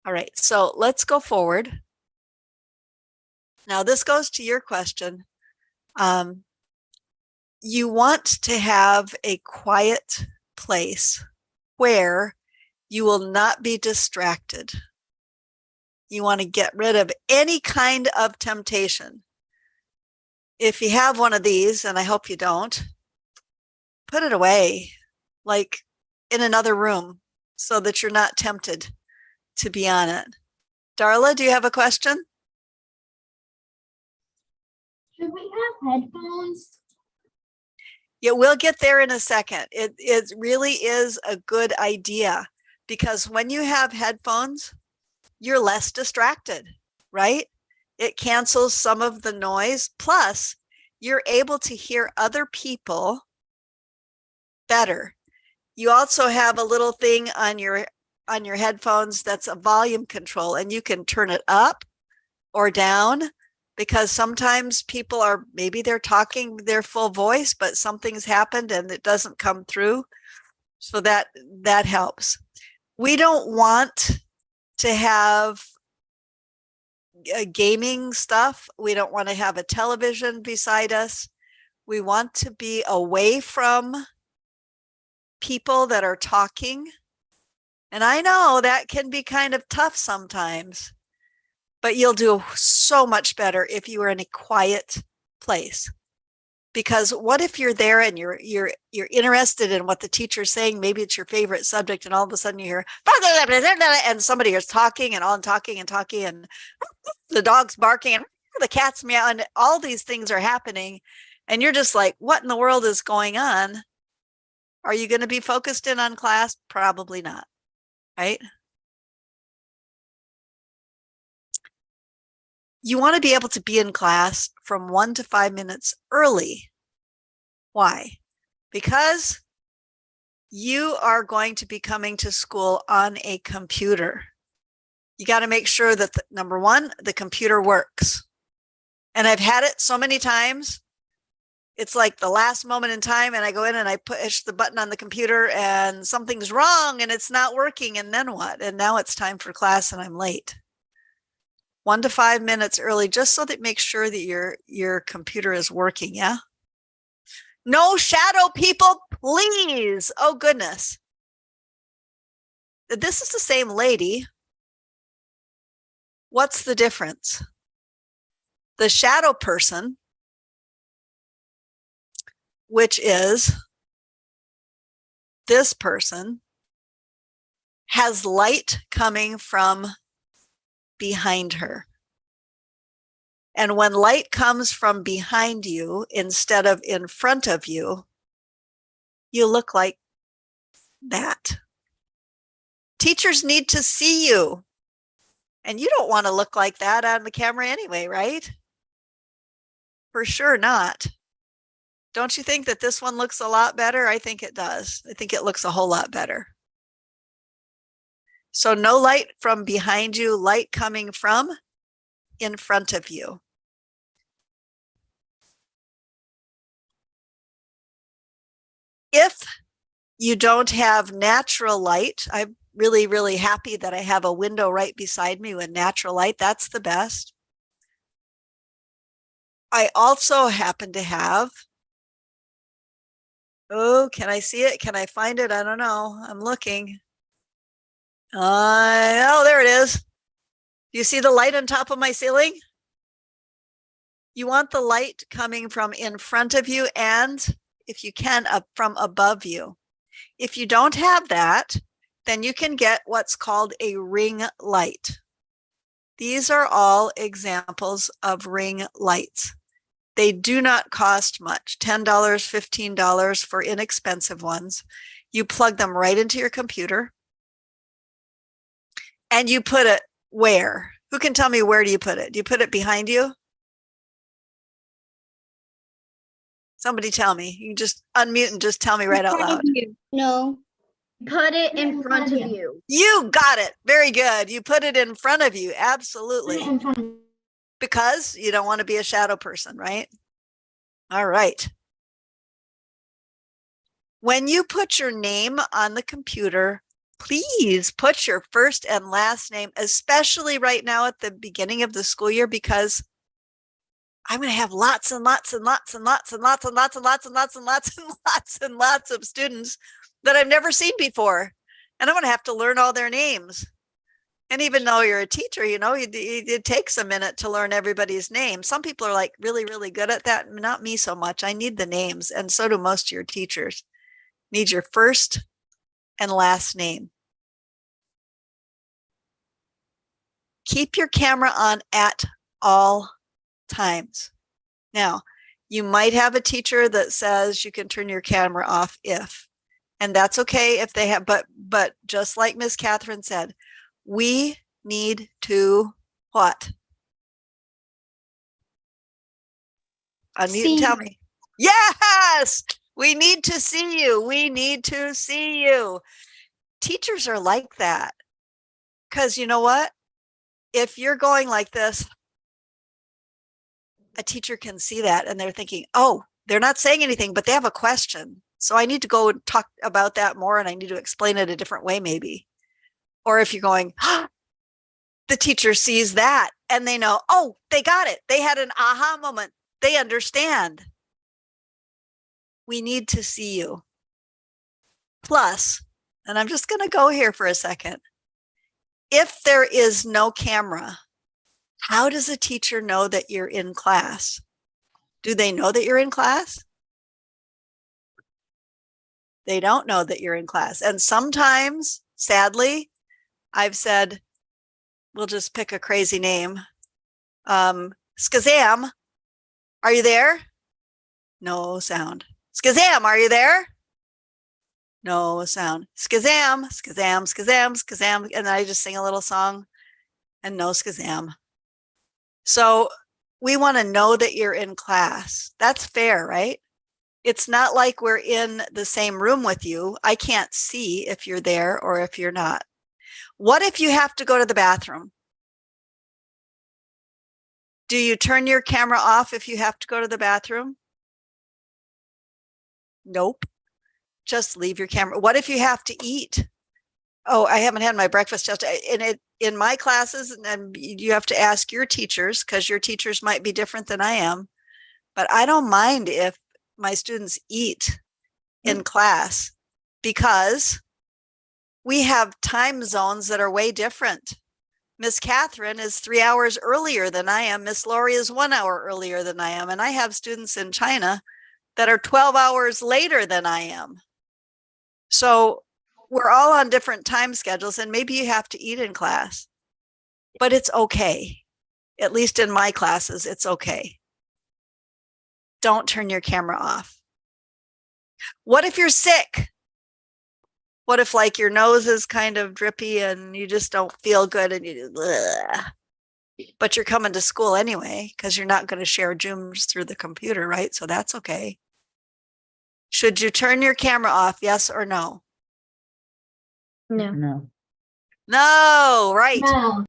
All right, so let's go forward. Now this goes to your question. You want to have a quiet place where you will not be distracted. You want to get rid of any kind of temptation. If you have one of these, and I hope you don't, put it away, like in another room, so that you're not tempted to be on it. Darla, do you have a question? Should we have headphones? Yeah, we'll get there in a second. It really is a good idea, because when you have headphones, you're less distracted, right? It cancels some of the noise. Plus, you're able to hear other people better. You also have a little thing on your headphones that's a volume control, and you can turn it up or down, because sometimes people maybe they're talking their full voice, but something's happened and it doesn't come through. So that helps. We don't want to have gaming stuff. We don't want to have a television beside us. We want to be away from people that are talking. And I know that can be kind of tough sometimes, but you'll do so much better if you are in a quiet place. Because what if you're there and you're interested in what the teacher's saying? Maybe it's your favorite subject, and all of a sudden you hear and somebody is talking and talking and the dog's barking and the cat's meowing, and all these things are happening, and you're just like, what in the world is going on? Are you going to be focused in on class? Probably not, right? You want to be able to be in class from 1 to 5 minutes early. Why? Because you are going to be coming to school on a computer. You got to make sure that, number one, the computer works. And I've had it so many times. It's like the last moment in time, and I go in and I push the button on the computer and something's wrong and it's not working. And then what? And now it's time for class and I'm late. 1 to 5 minutes early, just so that makes sure that your computer is working. Yeah. No shadow people, please. Oh, goodness. This is the same lady. What's the difference? The shadow person, which is this person, has light coming from behind her. And when light comes from behind you instead of in front of you, you look like that. Teachers need to see you. And you don't want to look like that on the camera anyway, right? For sure not. Don't you think that this one looks a lot better? I think it does. I think it looks a whole lot better. So no light from behind you, light coming from in front of you. If you don't have natural light, I'm really, really happy that I have a window right beside me with natural light. That's the best. I also happen to have, oh, can I see it? Can I find it? I don't know. I'm looking. Oh, there it is. Do you see the light on top of my ceiling? You want the light coming from in front of you and, if you can, up from above you. If you don't have that, then you can get what's called a ring light. These are all examples of ring lights. They do not cost much, $10, $15 for inexpensive ones. You plug them right into your computer and you put it where? Who can tell me where do you put it? Do you put it behind you? Somebody tell me. You can just unmute and just tell me right out loud. No. Put it in front of you. You got it. Very good. You put it in front of you. Absolutely. Because you don't want to be a shadow person, right? All right. When you put your name on the computer, please put your first and last name, especially right now at the beginning of the school year, because I'm going to have lots and lots and lots and lots and lots and lots and lots and lots and lots and lots and lots of students that I've never seen before. And I'm going to have to learn all their names. And even though you're a teacher, you know, it takes a minute to learn everybody's name. Some people are like really, really good at that. Not me so much. I need the names. And so do most of your teachers. Need your first and last name. Keep your camera on at all times. Now, you might have a teacher that says you can turn your camera off if, and that's okay if they have, but just like Miss Catherine said, we need to what? Unmute and tell me. Yes, we need to see you. We need to see you. Teachers are like that. Because you know what? If you're going like this, a teacher can see that and they're thinking, oh, they're not saying anything, but they have a question. So I need to go and talk about that more and I need to explain it a different way maybe. Or if you're going, oh, the teacher sees that and they know, oh, they got it. They had an aha moment. They understand. We need to see you. Plus, and I'm just going to go here for a second. If there is no camera, how does a teacher know that you're in class? Do they know that you're in class? They don't know that you're in class. And sometimes, sadly, I've said, we'll just pick a crazy name. Skazam, are you there? No sound. Skazam, are you there? No sound. Skazam, skazam, skazam, skazam. And I just sing a little song and no skazam. So we want to know that you're in class. That's fair, right? It's not like we're in the same room with you. I can't see if you're there or if you're not. What if you have to go to the bathroom? Do you turn your camera off if you have to go to the bathroom? Nope. Just leave your camera. What if you have to eat? Oh, I haven't had my breakfast just in my classes, and you have to ask your teachers because your teachers might be different than I am. But I don't mind if my students eat in class because we have time zones that are way different. Miss Catherine is 3 hours earlier than I am. Miss Lori is 1 hour earlier than I am. And I have students in China that are 12 hours later than I am. So we're all on different time schedules, and maybe you have to eat in class, but it's okay. At least in my classes, it's okay. Don't turn your camera off. What if you're sick? What if like your nose is kind of drippy and you just don't feel good and you but you're coming to school anyway because you're not going to share Zooms through the computer, right? So that's okay. Should you turn your camera off? Yes or no? No. No. No, right. No.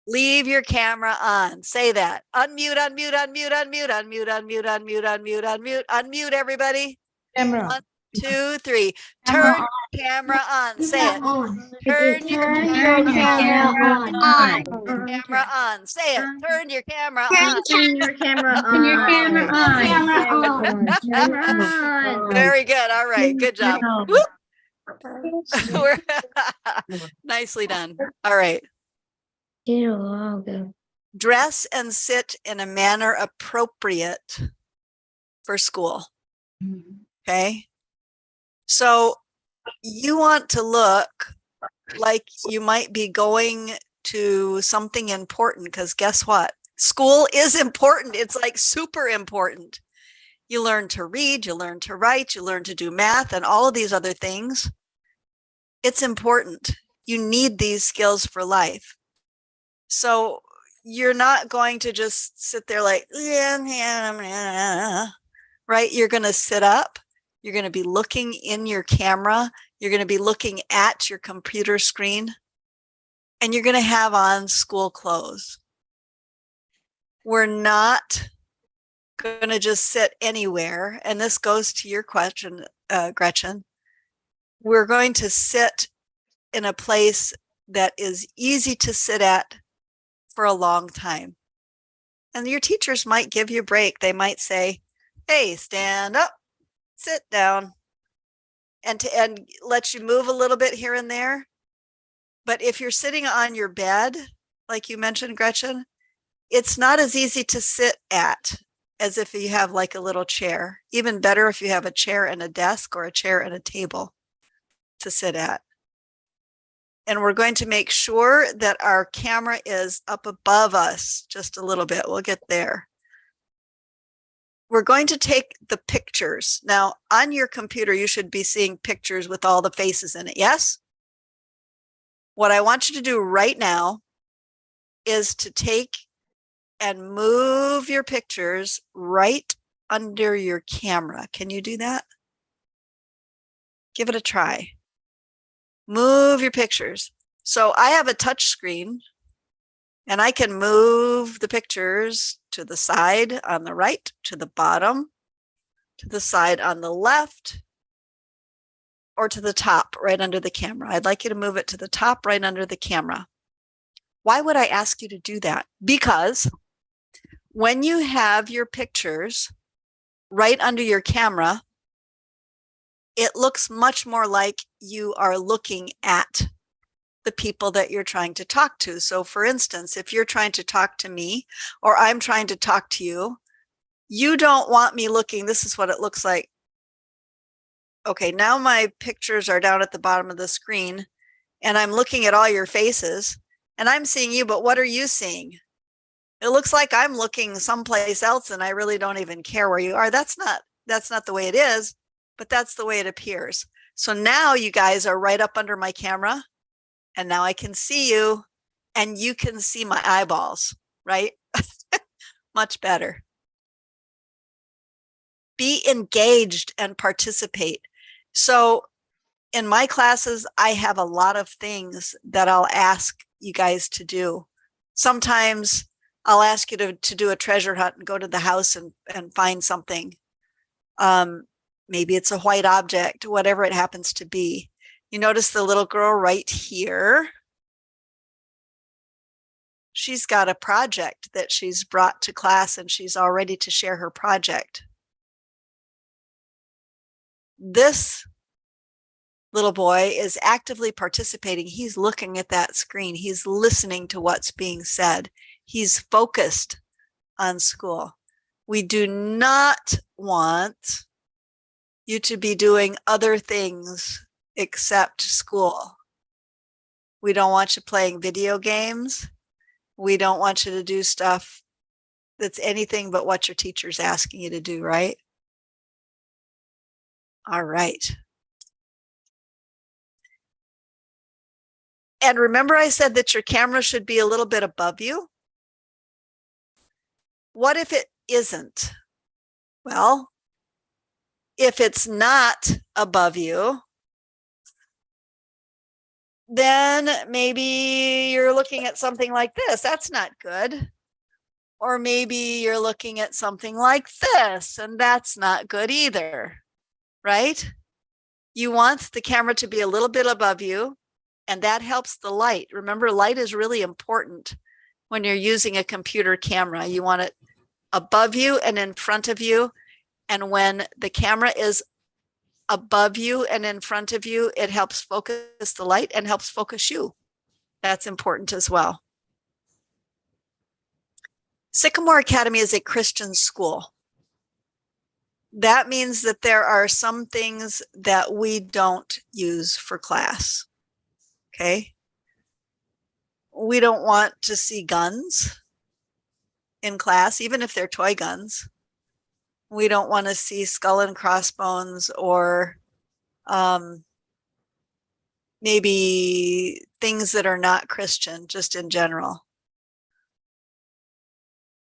Leave your camera on. Say that. Unmute, unmute, unmute, unmute, unmute, unmute, unmute, unmute, unmute, unmute everybody. Camera. 1, 2, 3. Camera Turn camera on. Say it. on. Turn your Turn your camera on. camera on. Say it. Turn your camera on. Turn your camera on. Turn your camera on. Camera on. Very good. All right. Good job. Whoop. We're- Nicely done. All right. Dress and sit in a manner appropriate for school. Okay. So you want to look like you might be going to something important because guess what? School is important. It's like super important. You learn to read, you learn to write, you learn to do math and all of these other things. It's important. You need these skills for life. So you're not going to just sit there like, right? You're going to sit up. You're going to be looking in your camera. You're going to be looking at your computer screen. And you're going to have on school clothes. We're not going to just sit anywhere. And this goes to your question, Gretchen. We're going to sit in a place that is easy to sit at for a long time. And your teachers might give you a break. They might say, hey, stand up, sit down, and let you move a little bit here and there. But if you're sitting on your bed, like you mentioned, Gretchen, it's not as easy to sit at as if you have like a little chair. Even better if you have a chair and a desk or a chair and a table to sit at. And we're going to make sure that our camera is up above us just a little bit. We'll get there. We're going to take the pictures. Now, on your computer, you should be seeing pictures with all the faces in it. Yes? What I want you to do right now is to take and move your pictures right under your camera. Can you do that? Give it a try. Move your pictures. So I have a touch screen and I can move the pictures to the side on the right, to the bottom, to the side on the left, or to the top right under the camera. I'd like you to move it to the top right under the camera. Why would I ask you to do that? Because when you have your pictures right under your camera, it looks much more like you are looking at the people that you're trying to talk to. So for instance, if you're trying to talk to me or I'm trying to talk to you, you don't want me looking, this is what it looks like. Okay, now my pictures are down at the bottom of the screen and I'm looking at all your faces and I'm seeing you, but what are you seeing? It looks like I'm looking someplace else and I really don't even care where you are. That's not the way it is, but that's the way it appears. So now you guys are right up under my camera and now I can see you and you can see my eyeballs, right? Much better. Be engaged and participate. So in my classes, I have a lot of things that I'll ask you guys to do. Sometimes I'll ask you to do a treasure hunt and go to the house and find something. Maybe it's a white object, whatever it happens to be. You notice the little girl right here. She's got a project that she's brought to class and she's all ready to share her project. This little boy is actively participating. He's looking at that screen. He's listening to what's being said. He's focused on school. We do not want you to be doing other things except school. We don't want you playing video games. We don't want you to do stuff that's anything but what your teacher's asking you to do, right? All right. And remember I said that your camera should be a little bit above you? What if it isn't? Well, if it's not above you, then maybe you're looking at something like this. That's not good. Or maybe you're looking at something like this, and that's not good either, right? You want the camera to be a little bit above you, and that helps the light. Remember, light is really important when you're using a computer camera. You want it above you and in front of you. And when the camera is above you and in front of you, it helps focus the light and helps focus you. That's important as well. Sycamore Academy is a Christian school. That means that there are some things that we don't use for class. Okay? We don't want to see guns in class, even if they're toy guns. We don't want to see skull and crossbones or maybe things that are not Christian, just in general.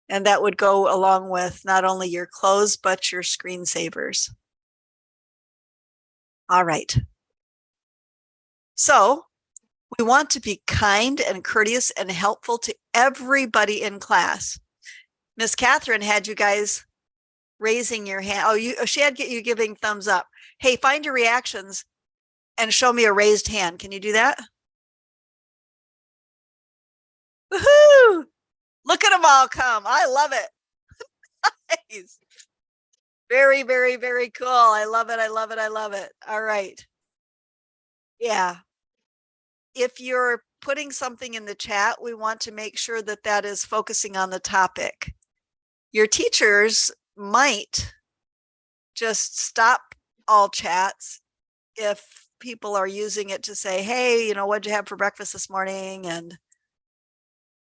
And that would go along with not only your clothes, but your screensavers. All right. So we want to be kind and courteous and helpful to everybody in class. Miss Catherine had you guys raising your hand. Oh, she had you giving thumbs up. Hey, find your reactions and show me a raised hand. Can you do that? Woohoo! Look at them all come. I love it. Nice. Very, very, very cool. I love it. I love it. I love it. All right. Yeah. If you're putting something in the chat, we want to make sure that that is focusing on the topic. Your teachers might just stop all chats if people are using it to say, hey, what'd you have for breakfast this morning? And,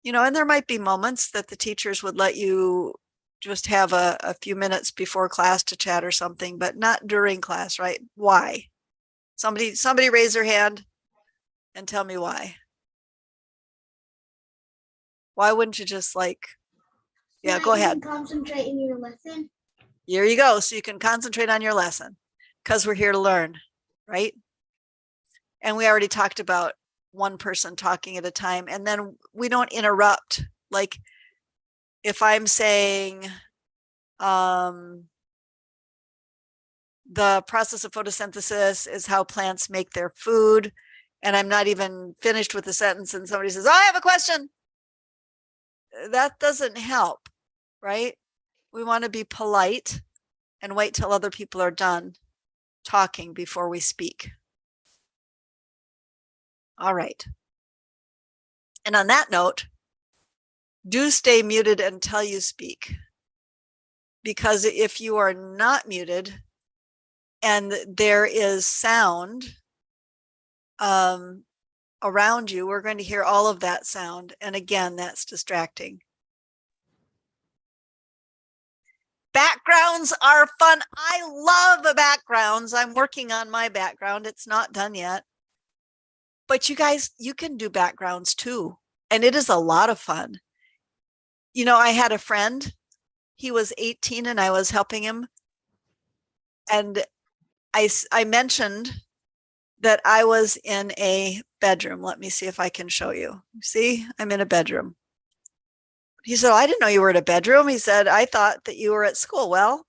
and there might be moments that the teachers would let you just have a few minutes before class to chat or something, but not during class, right? Why? Somebody raise their hand and tell me why. Why wouldn't you just yeah, go ahead. Concentrate in your lesson. Here you go. So you can concentrate on your lesson because we're here to learn, right? And we already talked about one person talking at a time, and then we don't interrupt. Like if I'm saying the process of photosynthesis is how plants make their food, and I'm not even finished with the sentence and somebody says, oh, I have a question. That doesn't help, right? We want to be polite and wait till other people are done talking before we speak. All right. And on that note, do stay muted until you speak. Because if you are not muted and there is sound around you, we're going to hear all of that sound. And again, that's distracting. Backgrounds are fun. I love backgrounds. I'm working on my background. It's not done yet. But you guys, you can do backgrounds too. And it is a lot of fun. You know, I had a friend, he was 18 and I was helping him. And I mentioned that I was in a bedroom. Let me see if I can show you. See, I'm in a bedroom. He said, I didn't know you were in a bedroom. He said, I thought that you were at school. Well,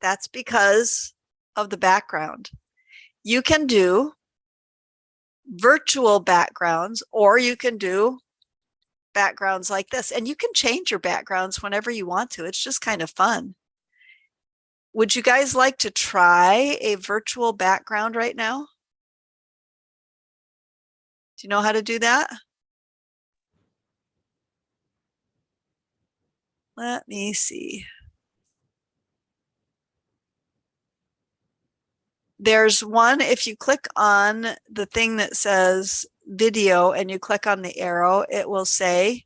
that's because of the background. You can do virtual backgrounds, or you can do backgrounds like this, and you can change your backgrounds whenever you want to. It's just kind of fun. Would you guys like to try a virtual background right now? Do you know how to do that? Let me see. There's one, if you click on the thing that says video and you click on the arrow, it will say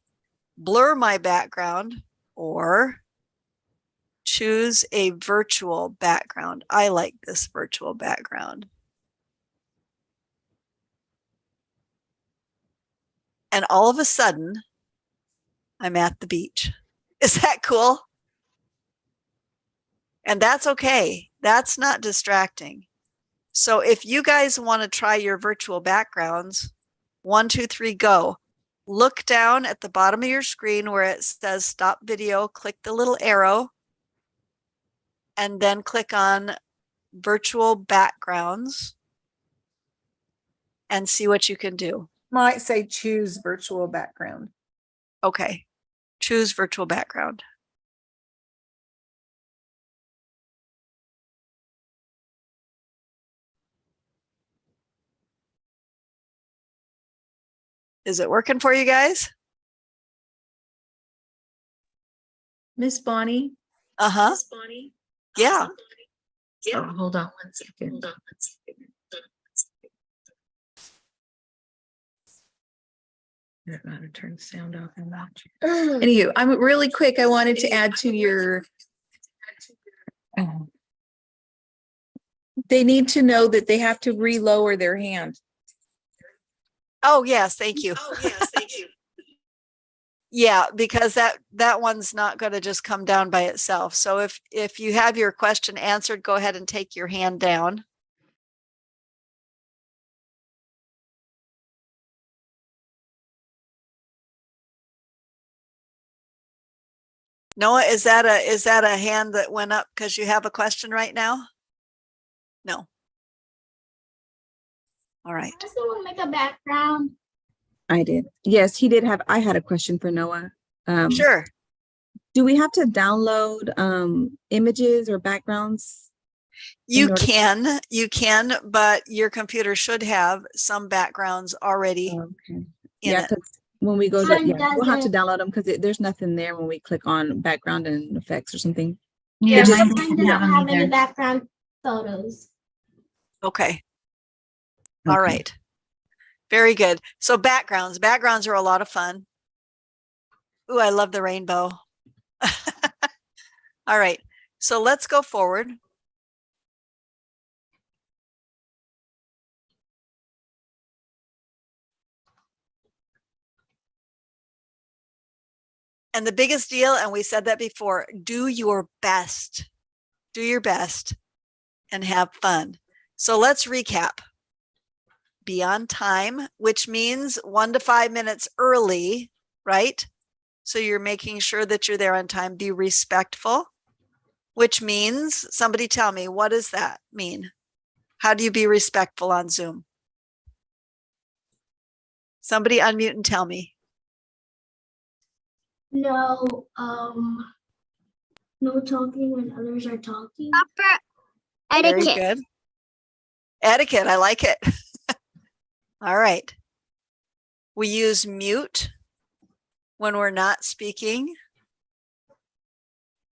blur my background or choose a virtual background. I like this virtual background. And all of a sudden, I'm at the beach. Is that cool? And that's okay. That's not distracting. So if you guys want to try your virtual backgrounds, 1, 2, 3, go. Look down at the bottom of your screen where it says stop video, click the little arrow, and then click on virtual backgrounds and see what you can do. Might say choose virtual background. Okay, choose virtual background. Is it working for you guys? Miss Bonnie? Uh-huh. Miss Bonnie? Yeah. Oh, hold on one second. I don't know how to turn the sound off and watch. Anywho, I'm really quick. I wanted to add to your. They need to know that they have to re-lower their hand. Oh, yes, thank you. Oh, yes, thank you. Yeah, because that one's not going to just come down by itself. So if you have your question answered, go ahead and take your hand down. Noah, is that a hand that went up because you have a question right now? No. All right. Does someone make a background? I did. Yes, he did have. I had a question for Noah. Sure. Do we have to download images or backgrounds? You can, but your computer should have some backgrounds already. Okay. Yeah, because when we go to, Mine we'll have to doesn't. download them because there's nothing there when we click on background and effects or something. Yeah, just- mine Mine doesn't doesn't have them have any either. background photos. Okay. All Okay. right. Very good. So backgrounds are a lot of fun. Ooh, I love the rainbow. All right. So let's go forward. And the biggest deal, and we said that before, do your best. Do your best and have fun. So let's recap. Be on time, which means 1 to 5 minutes early, right? So you're making sure that you're there on time. Be respectful, which means, somebody tell me, what does that mean? How do you be respectful on Zoom? Somebody unmute and tell me. No, no talking when others are talking. Very good. Etiquette, I like it. All right. We use mute when we're not speaking.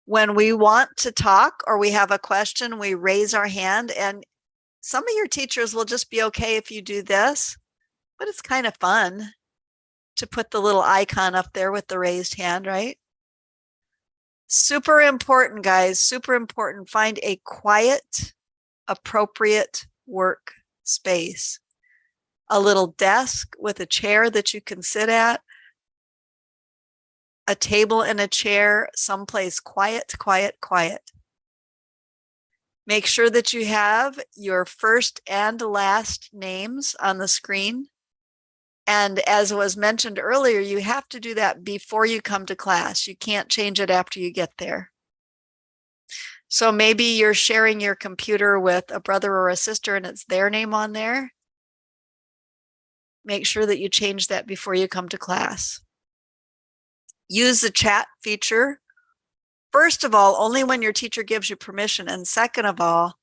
When we want to talk or we have a question, we raise our hand, and some of your teachers will just be okay if you do this, but it's kind of fun to put the little icon up there with the raised hand, right? Super important, guys, super important. Find a quiet, appropriate work space. A little desk with a chair that you can sit at. a table and a chair someplace quiet, quiet, quiet. Make sure that you have your first and last names on the screen. And as was mentioned earlier, you have to do that before you come to class. You can't change it after you get there. So maybe you're sharing your computer with a brother or a sister and it's their name on there. Make sure that you change that before you come to class. Use the chat feature. First of all, only when your teacher gives you permission. And second of all,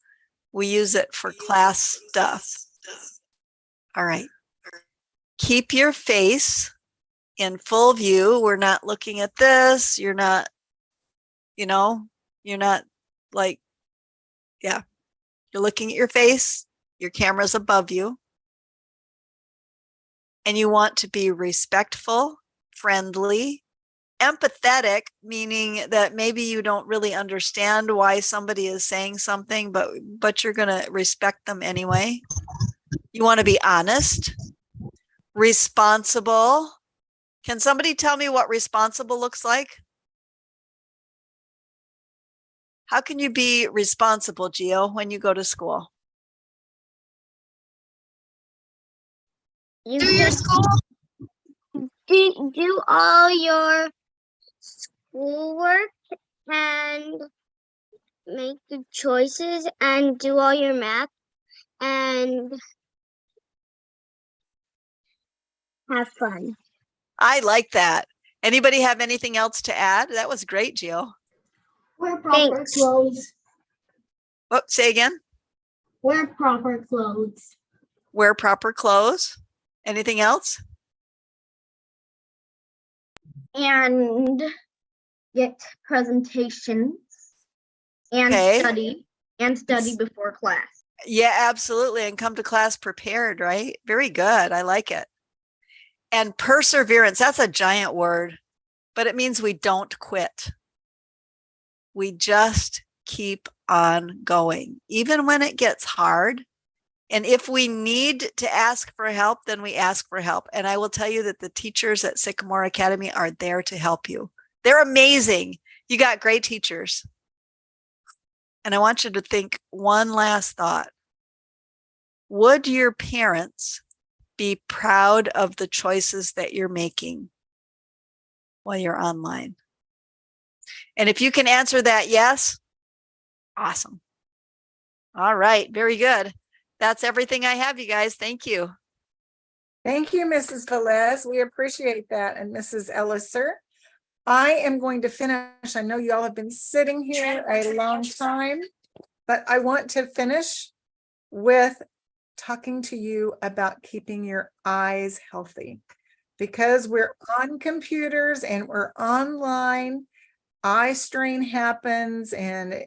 we use it for class stuff. All right. Keep your face in full view. We're not looking at this. You're not, you're not like, yeah, you're looking at your face. Your camera's above you. And you want to be respectful, friendly, empathetic, meaning that maybe you don't really understand why somebody is saying something, but you're going to respect them anyway. You want to be honest, responsible. Can somebody tell me what responsible looks like? How can you be responsible, Gio, when you go to school? You just do all your schoolwork and make good choices and do all your math and have fun. I like that. Anybody have anything else to add? That was great, Gio. Wear proper clothes. Oh, say again. Wear proper clothes. Wear proper clothes. Anything else? And get presentations and study before class. Yeah, absolutely. And come to class prepared, right? Very good. I like it. And perseverance, that's a giant word, but it means we don't quit. We just keep on going, even when it gets hard. And if we need to ask for help, then we ask for help. And I will tell you that the teachers at Sycamore Academy are there to help you. They're amazing. You got great teachers. And I want you to think one last thought. Would your parents be proud of the choices that you're making while you're online? And if you can answer that yes, awesome. All right, very good. That's everything I have, you guys. Thank you. Thank you, Mrs. Velez. We appreciate that. And Mrs. Elliser, I am going to finish. I know you all have been sitting here a long time, but I want to finish with talking to you about keeping your eyes healthy. Because we're on computers and we're online, eye strain happens and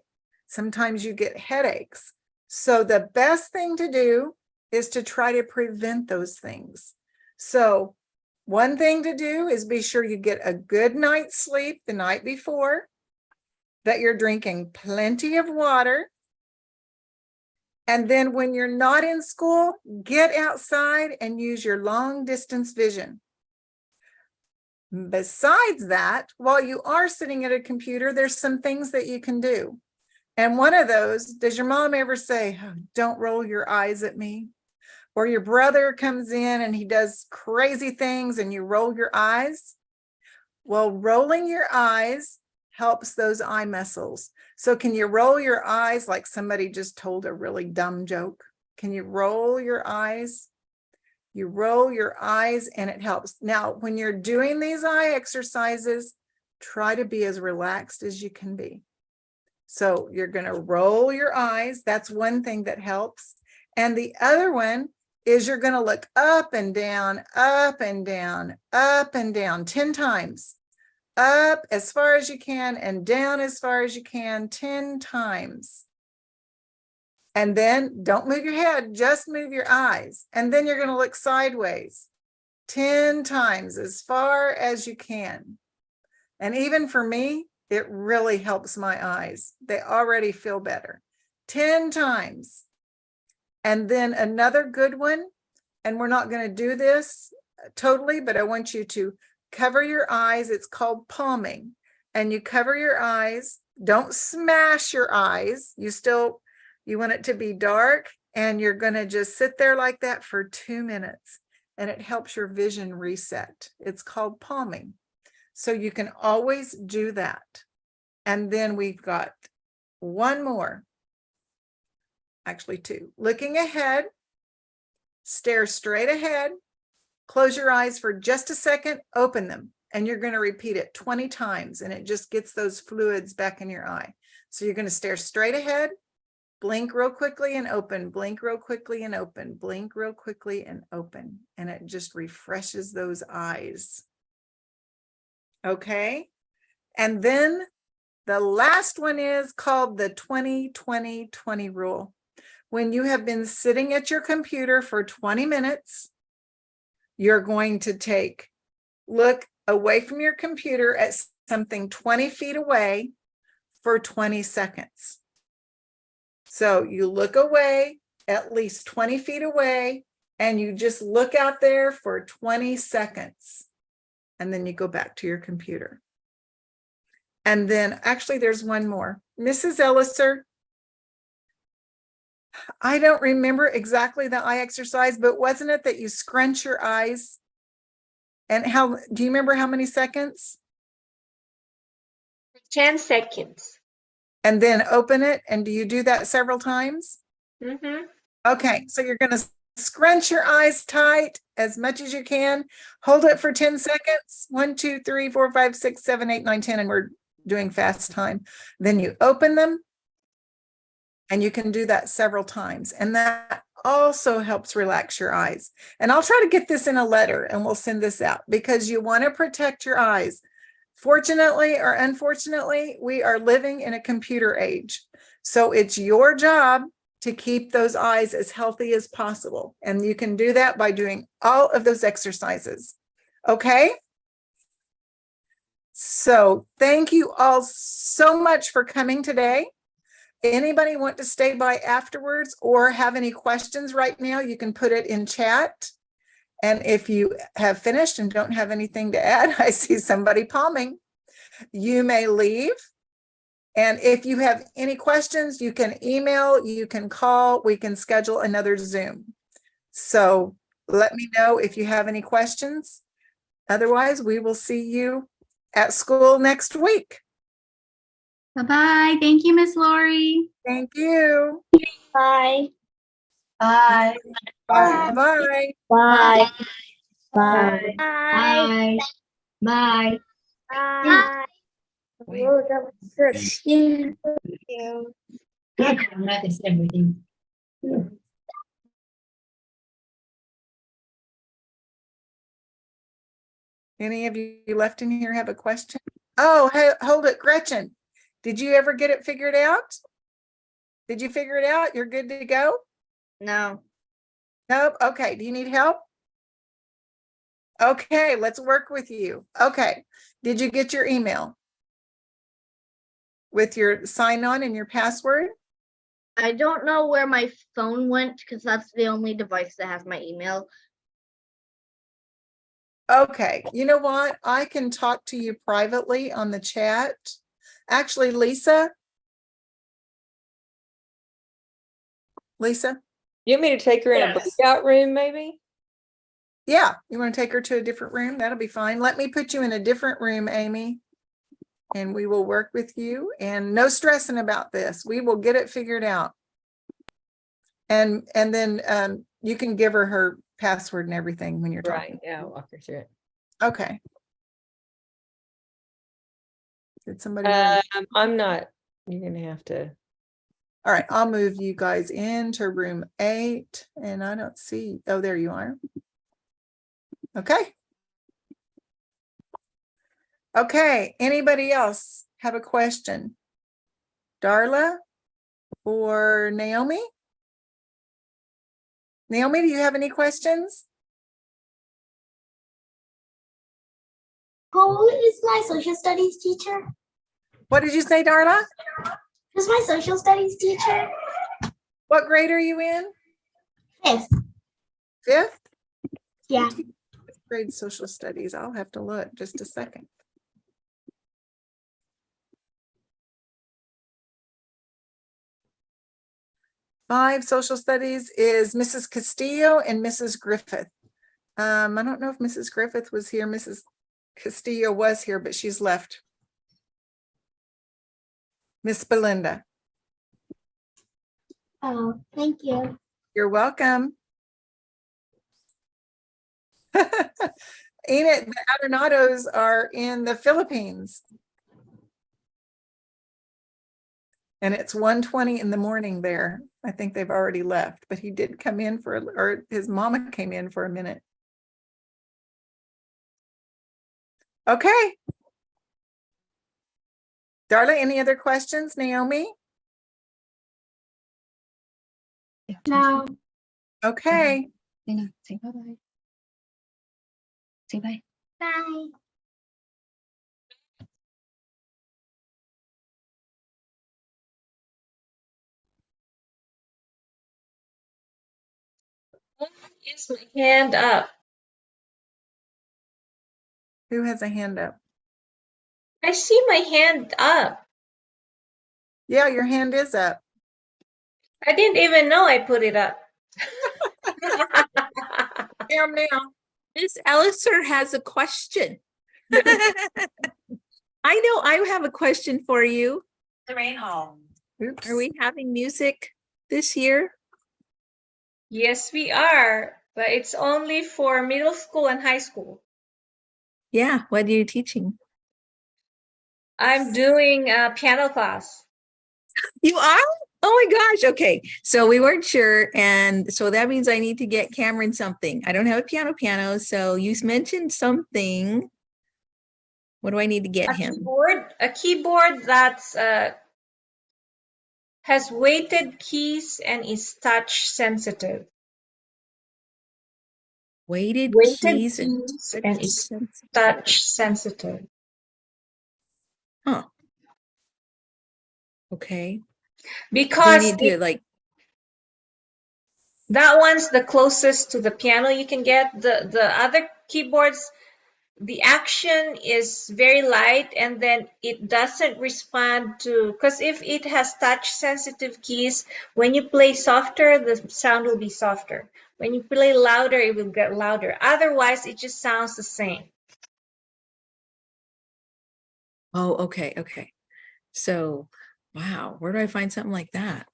sometimes you get headaches. So the best thing to do is to try to prevent those things. So one thing to do is be sure you get a good night's sleep the night before, that you're drinking plenty of water. And then when you're not in school, get outside and use your long distance vision. Besides that, while you are sitting at a computer, there's some things that you can do. And one of those, does your mom ever say, oh, don't roll your eyes at me? Or your brother comes in and he does crazy things and you roll your eyes? Well, rolling your eyes helps those eye muscles. So can you roll your eyes like somebody just told a really dumb joke? Can you roll your eyes? You roll your eyes and it helps. Now, when you're doing these eye exercises, try to be as relaxed as you can be. So you're going to roll your eyes. That's one thing that helps. And the other one is you're going to look up and down, up and down, up and down 10 times. Up as far as you can and down as far as you can 10 times. And then don't move your head, just move your eyes. And then you're going to look sideways 10 times as far as you can. And even for me, it really helps my eyes. They already feel better. 10 times. And then another good one, and we're not going to do this totally, but I want you to cover your eyes. It's called palming. And you cover your eyes. Don't smash your eyes. You want it to be dark, and you're going to just sit there like that for 2 minutes, and it helps your vision reset. It's called palming. So you can always do that. And then we've got one more. Actually, two. Looking ahead, stare straight ahead, close your eyes for just a second, open them, and you're going to repeat it 20 times, and it just gets those fluids back in your eye. So you're going to stare straight ahead, blink real quickly and open, blink real quickly and open, blink real quickly and open, and it just refreshes those eyes. Okay. And then the last one is called the 20-20-20 rule. When you have been sitting at your computer for 20 minutes, you're going to look away from your computer at something 20 feet away for 20 seconds. So you look away, at least 20 feet away, and you just look out there for 20 seconds. And then you go back to your computer. And then actually there's one more. Mrs. Elliser, I don't remember exactly the eye exercise, but wasn't it that you scrunch your eyes? And do you remember how many seconds? 10 seconds. And then open it. And do you do that several times? Mm-hmm. Okay, so you're going to scrunch your eyes tight as much as you can. Hold it for 10 seconds. 1, 2, 3, 4, 5, 6, 7, 8, 9, 10. And we're doing fast time. Then you open them. And you can do that several times. And that also helps relax your eyes. And I'll try to get this in a letter and we'll send this out because you want to protect your eyes. Fortunately or unfortunately, we are living in a computer age. So it's your job to keep those eyes as healthy as possible. And you can do that by doing all of those exercises. Okay? So thank you all so much for coming today. Anybody want to stay by afterwards or have any questions right now, you can put it in chat. And if you have finished and don't have anything to add, I see somebody palming, you may leave. And if you have any questions, you can email, you can call, we can schedule another Zoom. So let me know if you have any questions. Otherwise, we will see you at school next week. Bye-bye. Thank you, Miss Lori. Thank you. Bye. Bye. Bye. Bye. Bye. Bye. Bye. Bye. Bye. Oh, that was good. Thank you. That is everything. Any of you left in here have a question? Oh, hey, hold it, Gretchen. Did you ever get it figured out? Did you figure it out? You're good to go? No. Nope. Okay. Do you need help? Okay, let's work with you. Okay. Did you get your email with your sign on and your password? I don't know where my phone went because that's the only device that has my email. Okay. You know what? I can talk to you privately on the chat. Actually, Lisa. Lisa? You want me to take her in a Yes. breakout room, maybe? Yeah, you want to take her to a different room? That'll be fine. Let me put you in a different room, Amy, and we will work with you. And no stressing about this. We will get it figured out. And then you can give her password and everything when you're talking. Right. Yeah, I'll walk her through it. Okay. Did somebody? I'm not. You're gonna have to. All right, I'll move you guys into room 8, and I don't see. Oh, there you are. Okay. Okay, anybody else have a question? Darla or Naomi? Naomi, do you have any questions? Who is my social studies teacher? What did you say, Darla? Who's my social studies teacher? What grade are you in? 5th. 5th? Yeah. Grade social studies. I'll have to look just a second. Five social studies is Mrs. Castillo and Mrs. Griffith. I don't know if Mrs. Griffith was here. Mrs. Castillo was here, but she's left. Miss Belinda. Oh, thank you. You're welcome. Enid, the Adonados are in the Philippines. And it's 1:20 in the morning there. I think they've already left, but he did come in for, or his mama came in for a minute. Okay. Darla, any other questions? Naomi? No. Okay. Say bye-bye. Say bye. Bye. Is my hand up? Who has a hand up? I see my hand up. Yeah, your hand is up. I didn't even know I put it up. Now. Miss Elliser has a question. I know I have a question for you. Lorraine Hall. Oops. Are we having music this year? Yes, we are, but it's only for middle school and high school. Yeah, what are you teaching? I'm doing a piano class. You are? Oh my gosh. Okay. So we weren't sure. And so that means I need to get Cameron something. I don't have a piano. So you mentioned something. What do I need to get him? A keyboard that's has weighted keys and is touch sensitive. Weighted Weighted keys and is touch sensitive. Huh. Okay. Because we need to like that one's the closest to the piano you can get. The other keyboards, the action is very light and then it doesn't respond to, because if it has touch sensitive keys, when you play softer, the sound will be softer. When you play louder, it will get louder. Otherwise, it just sounds the same. Oh, okay, okay. So, wow, where do I find something like that?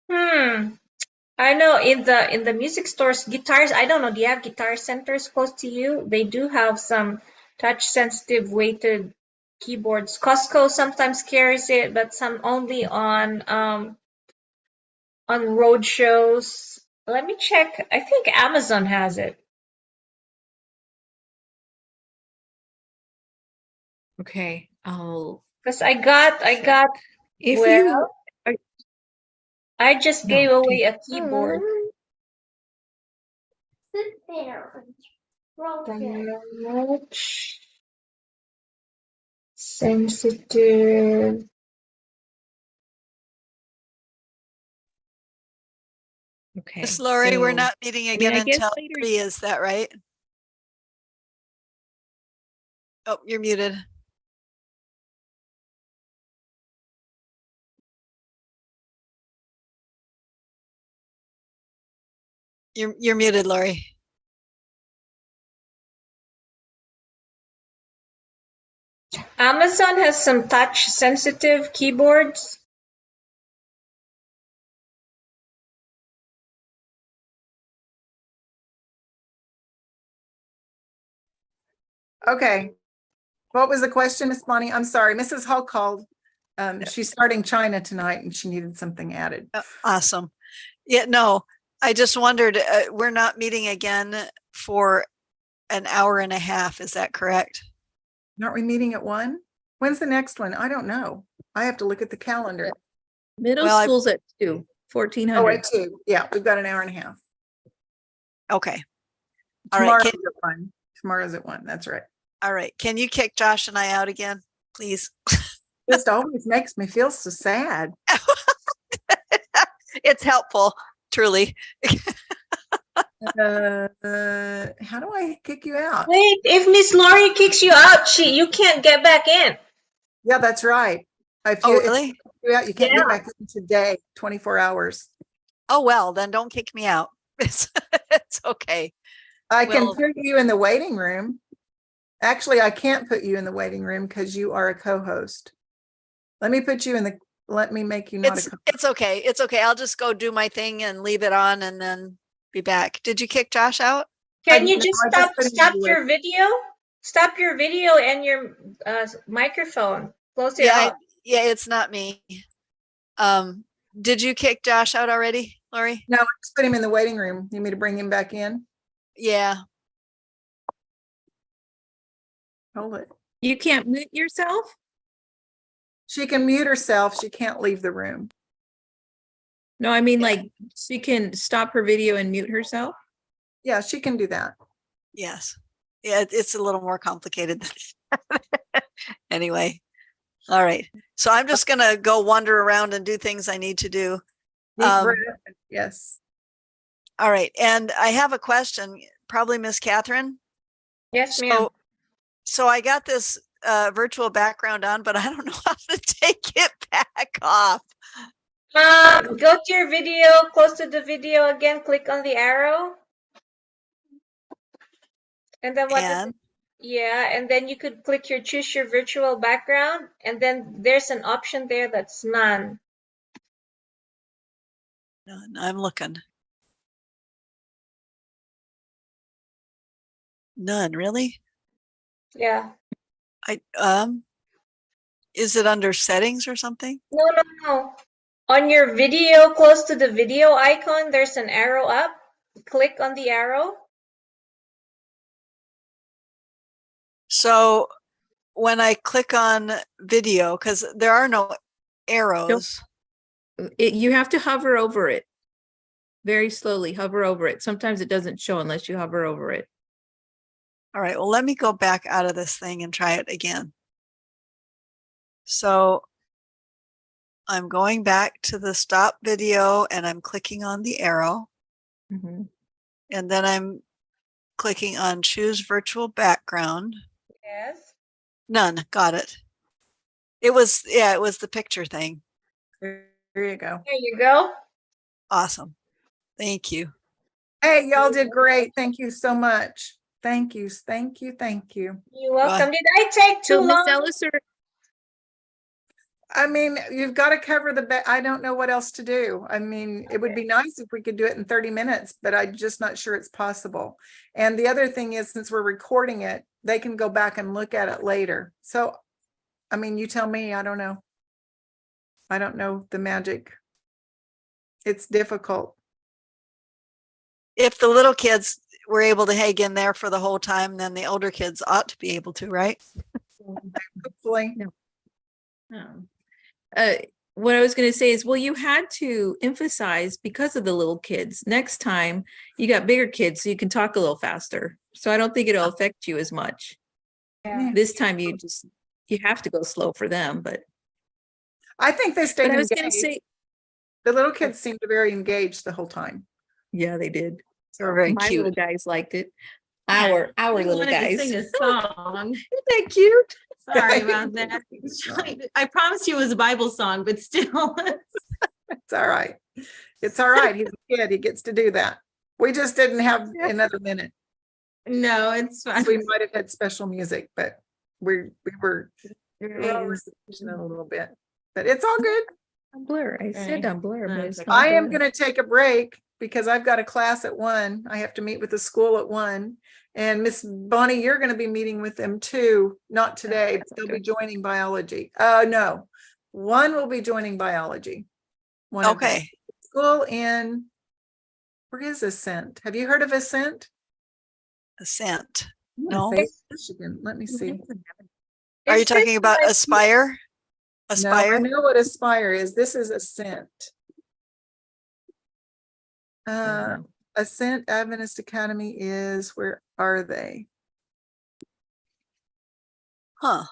I know in the music stores, guitars, I don't know, do you have guitar centers close to you? They do have some touch sensitive weighted keyboards. Costco sometimes carries it, but some only on road shows. Let me check. I think Amazon has it. Okay, I'll Because I got if well, you I just gave away a keyboard. Sit there. Roll there. Touch sensitive. okay. Miss Lori, we're so- not meeting I again guess until later- 3, is that right? Oh, you're muted. You're muted, Lori. Amazon has some touch sensitive keyboards. Okay. What was the question, Miss Bonnie? I'm sorry, Mrs. Hull called. She's starting China tonight and she needed something added. Awesome. Yeah, no, I just wondered, we're not meeting again for an hour and a half. Is that correct? Aren't we meeting at 1? When's the next one? I don't know. I have to look at the calendar. Middle Well, school's at 2, 1400. Oh, at 2. Yeah, we've got an hour and a half. Okay. All right. Tomorrow's at 1. Tomorrow's at 1. That's right. All right. Can you kick Josh and I out again, please? Just always makes me feel so sad. It's helpful, truly. How do I kick you out? Wait, if Miss Lori kicks you out, you can't get back in. Yeah, that's right. If Oh, you, if really? you kick you out, you can't Yeah. get back in today, 24 hours. Oh, well, then don't kick me out. It's okay. I can Well- put you in the waiting room. Actually, I can't put you in the waiting room because you are a co-host. Let me put you in the, let me make you not a co. It's okay. It's okay. I'll just go do my thing and leave it on and then be back. Did you kick Josh out? Can you no, just I just put him in stop the your video? Stop your video and your microphone. Close it Yeah, out. yeah, it's not me. Did you kick Josh out already, Lori? No, I just put him in the waiting room. You need me to bring him back in? Yeah. Hold it. You can't mute yourself? She can mute herself. She can't leave the room. No, I mean, like, she can stop her video and mute herself? Yeah, she can do that. Yes. Yeah, it's a little more complicated. than Anyway. All right. So I'm just gonna go wander around and do things I need to do. Deep Um, breath. Yes. All right. And I have a question, probably Miss Catherine. Yes, ma'am. So I got this virtual background on, but I don't know how to take it back off. Go to your video, close to the video again, click on the arrow. And then what does it, yeah, and then you could click your choose your virtual background, and then there's an option there that's none. None. I'm looking. None, really? Yeah. Is it under settings or something? No, no, no. On your video, close to the video icon, there's an arrow up. Click on the arrow. So when I click on video, because there are no arrows. You have to hover over it. Very slowly, hover over it. Sometimes it doesn't show unless you hover over it. All right, well, let me go back out of this thing and try it again. So I'm going back to the stop video and I'm clicking on the arrow. Mhm. And then I'm clicking on choose virtual background. Yes. None, got it. It was the picture thing. There you go. There you go. Awesome. Thank you. Hey, y'all did great. Thank you so much. Thank you. Thank you. Thank you. You're welcome. Did I take too So, Miss long? Ellis, I mean, you've got to cover the, I don't know what else to do. I mean, it would be nice if we could do it in 30 minutes, but I'm just not sure it's possible. And the other thing is, since we're recording it, they can go back and look at it later. So, I mean, you tell me, I don't know. I don't know the magic. It's difficult. If the little kids were able to hang in there for the whole time, then the older kids ought to be able to, right? Hopefully. What I was going to say is, well, you had to emphasize because of the little kids. Next time you got bigger kids, so you can talk a little faster. So I don't think it'll affect you as much. Yeah. This time you have to go slow for them, but I think they stayed I was going to engaged. say, The little kids seemed very engaged the whole time. yeah, they did. They're very My cute. little guys liked it. Our little wanted to guys. sing a song. Isn't that cute? Sorry about that. I promised you it was a Bible song, but still. It's all right. It's all right. He's a kid. He gets to do that. We just didn't have another minute. No, it's fine. We might have had special music, but we were a little bit, but it's all good. Blur. I said I'm blur, but it's I am going to take a break because I've got a class at 1. I have to meet with the school at 1. And Miss Bonnie, you're going to be meeting with them too. Not today, but they'll be joining biology. No, one will be joining biology. One of them. Okay. School in, where is Ascent? Have you heard of Ascent? Ascent. I'm No. gonna say Michigan. Let me see. Are you It's talking about like- Aspire? No, I Aspire? know what Aspire is. This is Ascent. Ascent Adventist Academy is, where are they? Huh.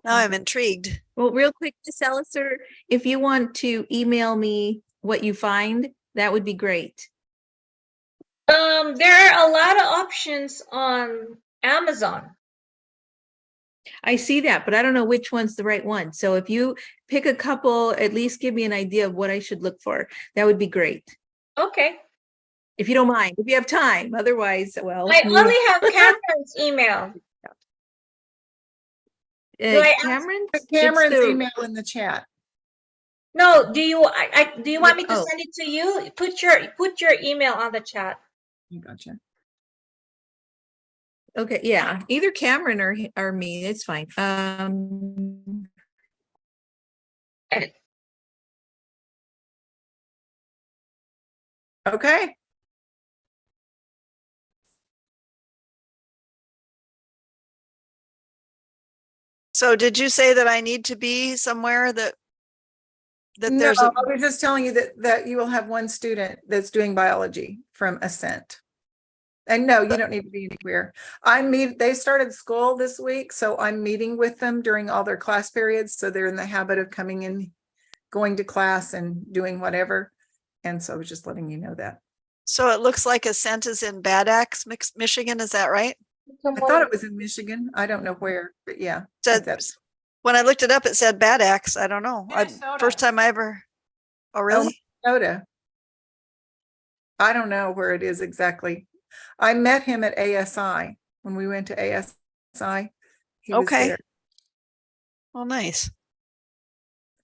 Now I'm intrigued. Well, real quick, Miss Elliser, if you want to email me what you find, that would be great. There are a lot of options on Amazon. I see that, but I don't know which one's the right one. So if you pick a couple, at least give me an idea of what I should look for. That would be great. Okay. If you don't mind, if you have time. Otherwise, well. I only have Cameron's email. Do I ask- Cameron? Cameron's It's the- email in the chat. No, do you do you want me to Oh. send it to you? Put your email on the chat. Gotcha. Okay, yeah, either Cameron or me, it's fine. Okay. So did you say that I need to be somewhere that No, there's a, I was just telling you that you will have one student that's doing biology from Ascent. And no, you don't need to be anywhere. They started school this week, so I'm meeting with them during all their class periods. So they're in the habit of coming in, going to class and doing whatever. And so I was just letting you know that. so it looks like Ascent is in Bad Axe, Michigan, is that right? I thought it was in Michigan. I don't know where, but yeah. Said, when I looked it up, it said Bad Axe. I don't know. First time I ever, oh really? Minnesota. I don't know where it is exactly. I met him at ASI when we went to ASI. He was Okay. there. Oh, nice.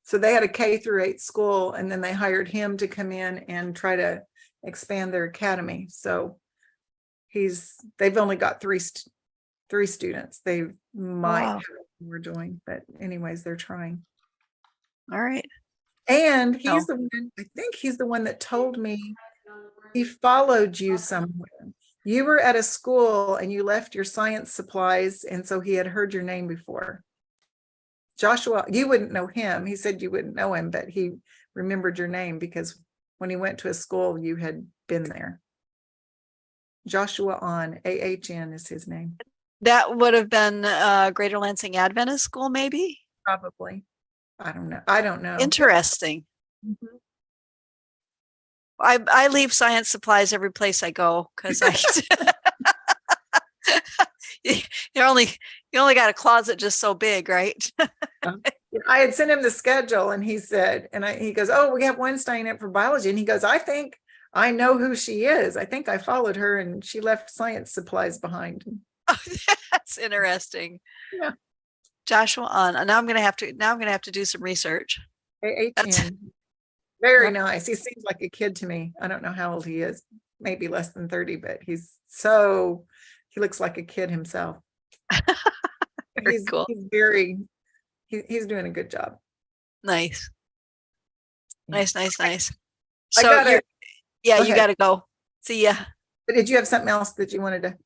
So they had a K through 8 school, and then they hired him to come in and try to expand their academy. So they've only got three students. They might Wow. have what we're doing, but anyways, they're trying. All right. And Oh. he's the one, I think he's the one that told me he followed you somewhere. You were at a school and you left your science supplies, and so he had heard your name before. Joshua, you wouldn't know him. He said you wouldn't know him, but he remembered your name because when he went to a school, you had been there. Joshua On, AHN is his name. That would have been Greater Lansing Adventist School, maybe? Probably. I don't know. I don't know. Interesting. Mhm. I leave science supplies every place I go because you only got a closet just so big, right? I had sent him the schedule and he said, he goes, oh, we have one staying up for biology. And he goes, I think I know who she is. I think I followed her and she left science supplies behind. That's interesting. Yeah. Joshua On. And now I'm gonna have to do some research. AHN. Very nice. He seems like a kid to me. I don't know how old he is. Maybe less than 30, but he looks like a kid himself. Very cool. He's doing a good job. Nice. Nice. I So gotta- you ahead. gotta go. See ya. But did you have something else that you wanted to?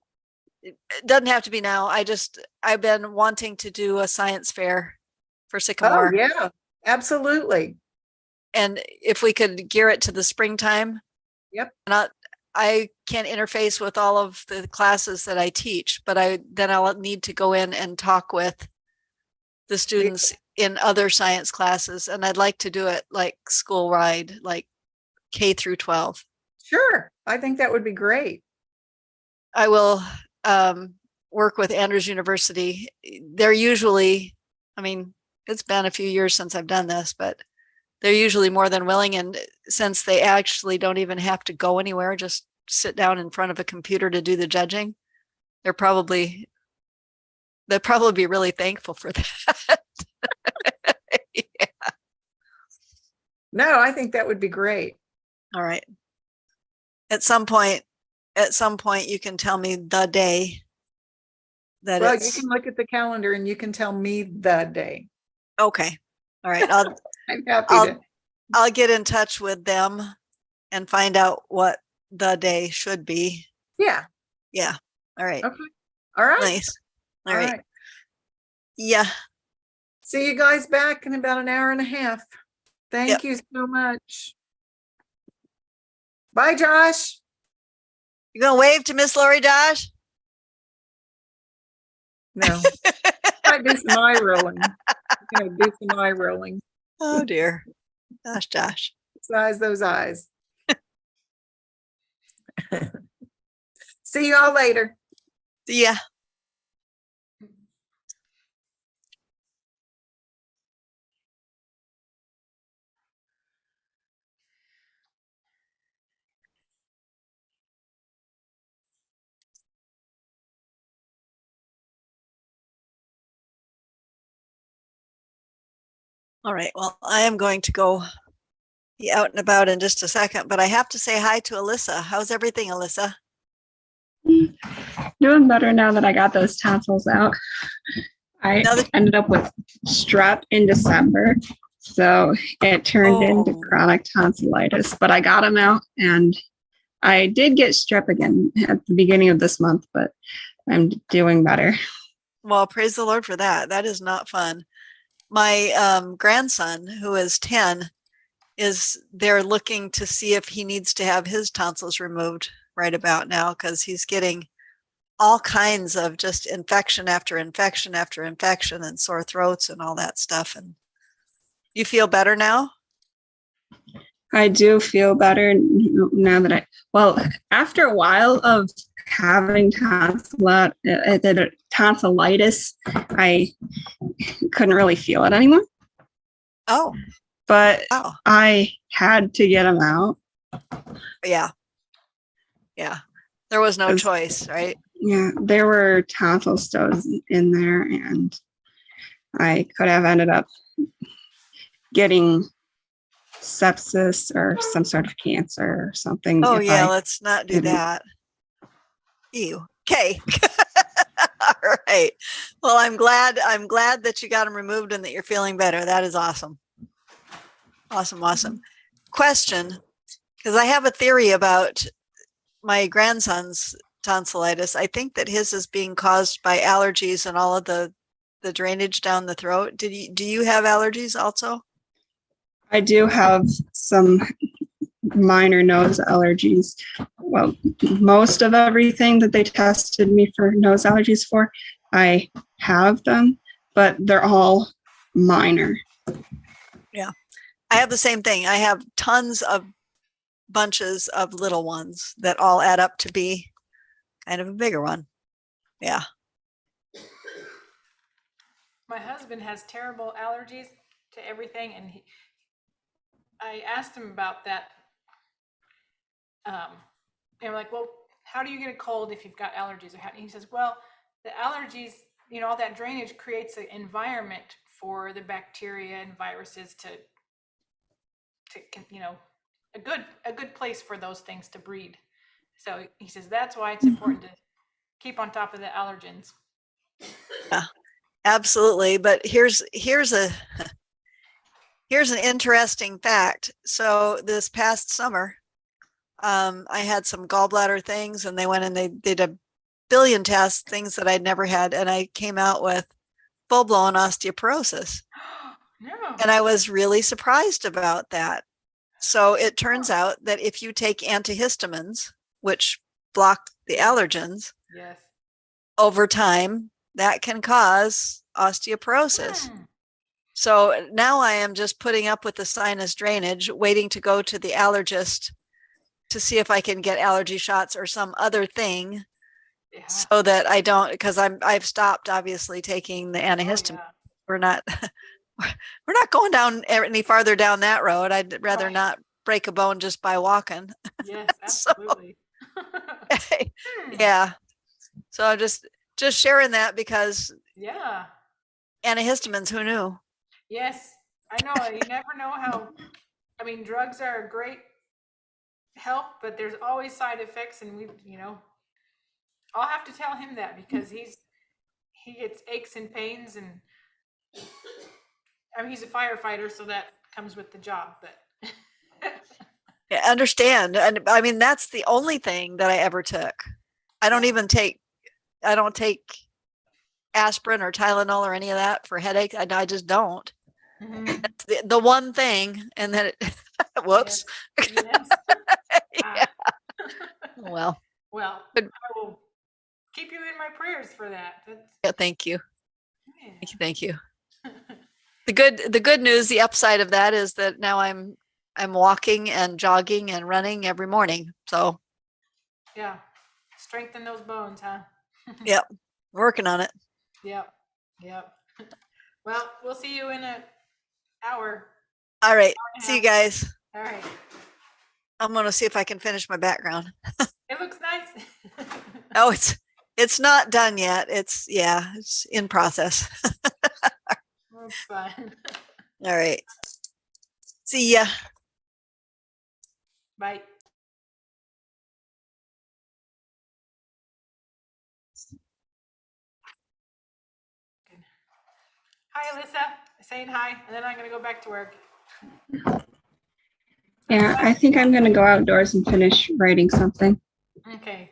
It doesn't have to be now. I've been wanting to do a science fair for Oh, Sycamore. yeah, absolutely. And if we could gear it to the springtime. Yep. And I can't interface with all of the classes that I teach, but I'll need to go in and talk with the students in other science classes. And I'd like to do it like school wide, like K through 12. Sure. I think that would be great. I will work with Andrews University. They're usually, it's been a few years since I've done this, but they're usually more than willing. And since they actually don't even have to go anywhere, just sit down in front of a computer to do the judging, they'll probably be really thankful for that. Yeah. No, I think that would be great. All right. At some point you can tell me the day that Well, you it's can look at the calendar and you can tell me the day. okay. All right. I'm happy to. I'll get in touch with them and find out what the day should be. Yeah. Yeah. All right. Okay. All right. Nice. All right. Yeah. See you guys back in about an hour and a half. Thank you so much. Bye, Josh. You gonna wave to Miss Lori, Josh? No. I do some eye rolling. I'm gonna do some eye rolling. Oh dear. Josh. Size those eyes. See you all later. Yeah. All right, well, I am going to go be out and about in just a second, but I have to say hi to Alyssa. How's everything, Alyssa? Doing better now that I got those tonsils out. I ended up with strep in December, so it turned into chronic tonsillitis, but I got them out, and I did get strep again at the beginning of this month, but I'm doing better. Well, praise the Lord for that. That is not fun. My grandson, who is 10, is there looking to see if he needs to have his tonsils removed right about now, because he's getting all kinds of just infection after infection after infection and sore throats and all that stuff. And you feel better now? I do feel better now that after a while of having tonsillitis, I couldn't really feel it anymore. Oh. But I had to get them out. Yeah. Yeah. There was no choice, right? Yeah, there were tonsil stones in there, and I could have ended up getting sepsis or some sort of cancer or something. Oh yeah, let's not do that. Ew. Okay. All right. Well, I'm glad that you got them removed and that you're feeling better. That is awesome. Awesome. Question, because I have a theory about my grandson's tonsillitis. I think that his is being caused by allergies and all of the drainage down the throat. Do you have allergies also? I do have some minor nose allergies. Well, most of everything that they tested me for nose allergies for, I have them, but they're all minor. Yeah. I have the same thing. I have tons of bunches of little ones that all add up to be kind of a bigger one. Yeah. My husband has terrible allergies to everything, and I asked him about that. And I'm like, well, how do you get a cold if you've got allergies? And he says, well, the allergies, all that drainage creates an environment for the bacteria and viruses to a good place for those things to breed. So he says that's why it's important to keep on top of the allergens. Yeah, absolutely. But here's an interesting fact. So this past summer, I had some gallbladder things, and they went and they did a billion tests, things that I'd never had, and I came out with full-blown osteoporosis. No. And I was really surprised about that. So it turns out that if you take antihistamines, which block the allergens, yes, over time, that can cause osteoporosis. So now I am just putting up with the sinus drainage, waiting to go to the allergist to see if I can get allergy shots or some other thing, so that I don't, because I've stopped obviously taking the antihistamine. We're not going down any farther down that road. I'd rather not break a bone just by walking. Yes, absolutely. Yeah. So I'm just sharing that because yeah, antihistamines, who knew? Yes, I know. You never know how, drugs are a great help, but there's always side effects, and I'll have to tell him that because he gets aches and pains, and he's a firefighter, so that comes with the job, but Yeah, understand. And that's the only thing that I ever took. I don't take aspirin or Tylenol or any of that for headaches. I just don't. Mm-hmm. That's the one thing. And then whoops. Yes. Yeah. Well, I will keep you in my prayers for that. Yeah, thank you. Yeah. Thank you. The good news, the upside of that is that now I'm walking and jogging and running every morning. So yeah, strengthen those bones, huh? Yep, working on it. Yep, yep. Well, we'll see you in an hour. All right, hour and a see you half. guys. All right. I'm gonna see if I can finish my background. It looks nice. Oh, it's not done yet. It's in process. That's fun. All right. See ya. Bye. Hi, Alyssa. Saying hi, and then I'm gonna go back to work. Yeah, I think I'm gonna go outdoors and finish writing something. Okay.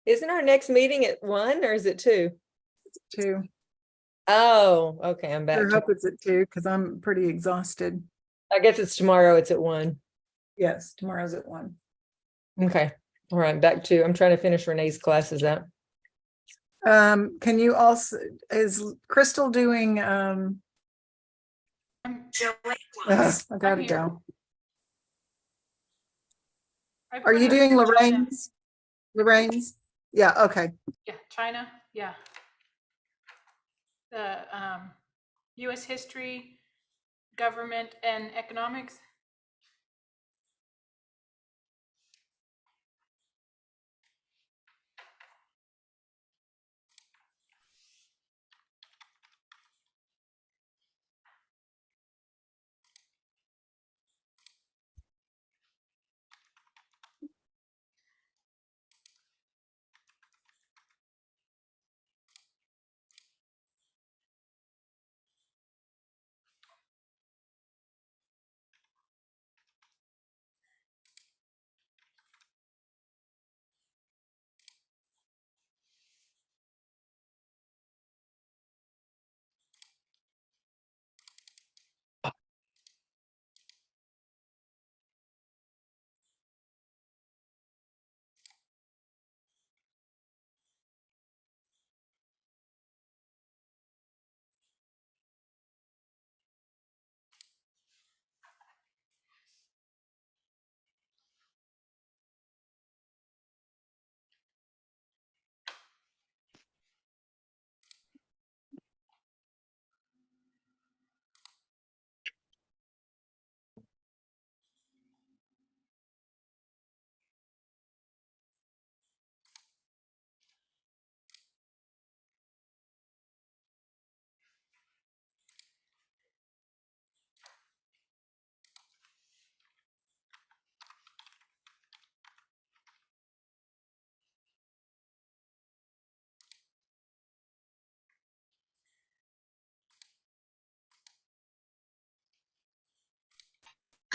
Isn't our next meeting at 1 or is it 2? 2. Oh, okay, I'm I back. hope it's at 2 because I'm pretty exhausted. I guess it's tomorrow, it's at 1. Yes, tomorrow's at 1. Okay, all right, back to, I'm trying to finish Renee's classes out. Can you also, is Crystal doing, I gotta here. go. I Are put you her doing in China. Lorraine's? Lorraine's? Yeah, okay. Yeah, China, yeah. The US history, government and economics.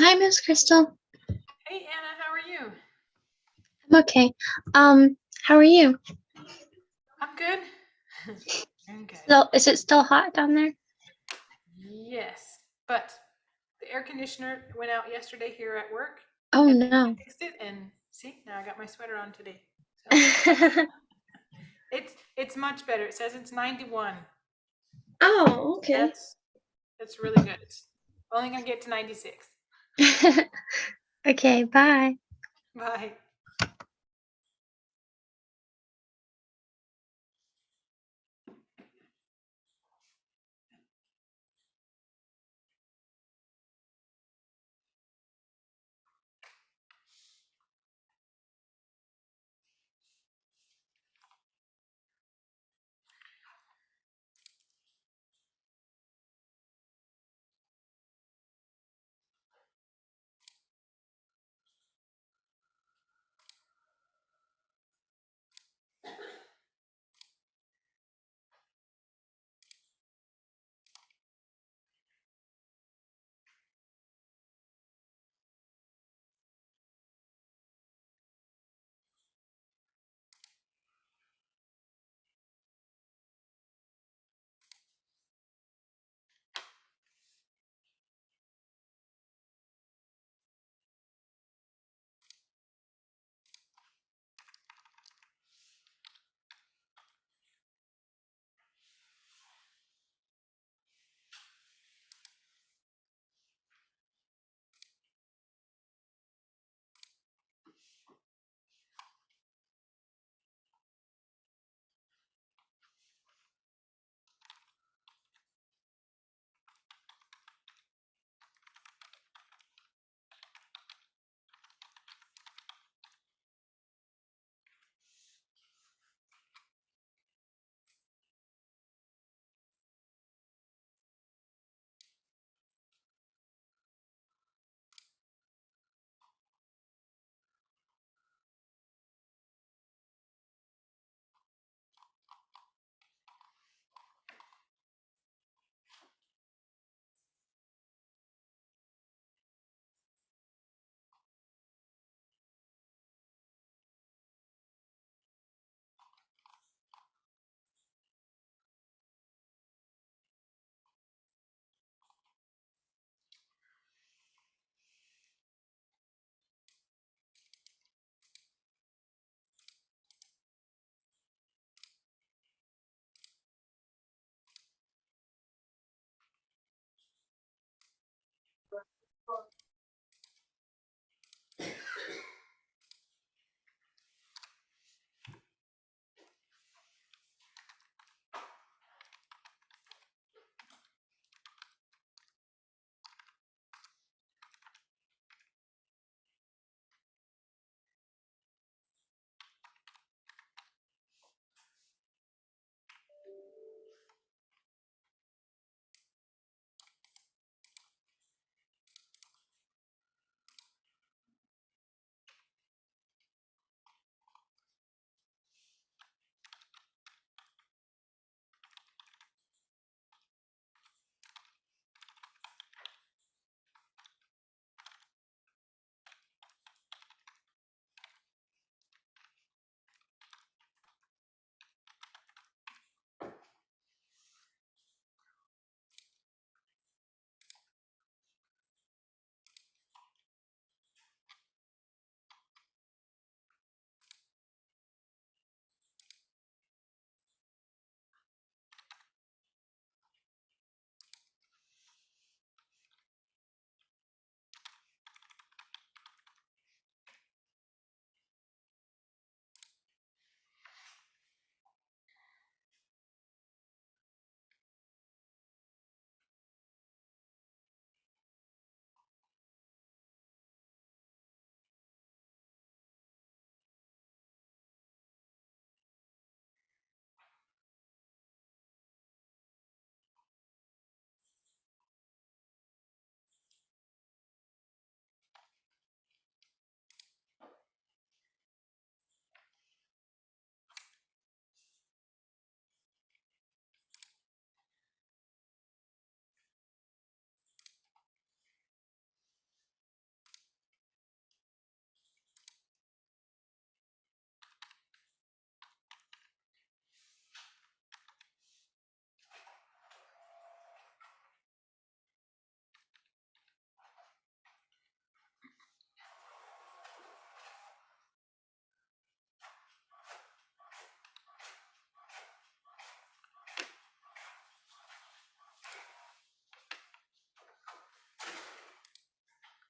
Hi, Miss Crystal. Hey Anna, how are you? I'm okay. How are you? I'm good. I'm good. So, is it still hot down there? Yes, but the air conditioner went out yesterday here at work. Oh and no. I fixed it, and see, now I got my sweater on today. So it's much better. It says it's 91. Oh, okay. That's really good. It's only gonna get to 96. Okay, bye. Bye.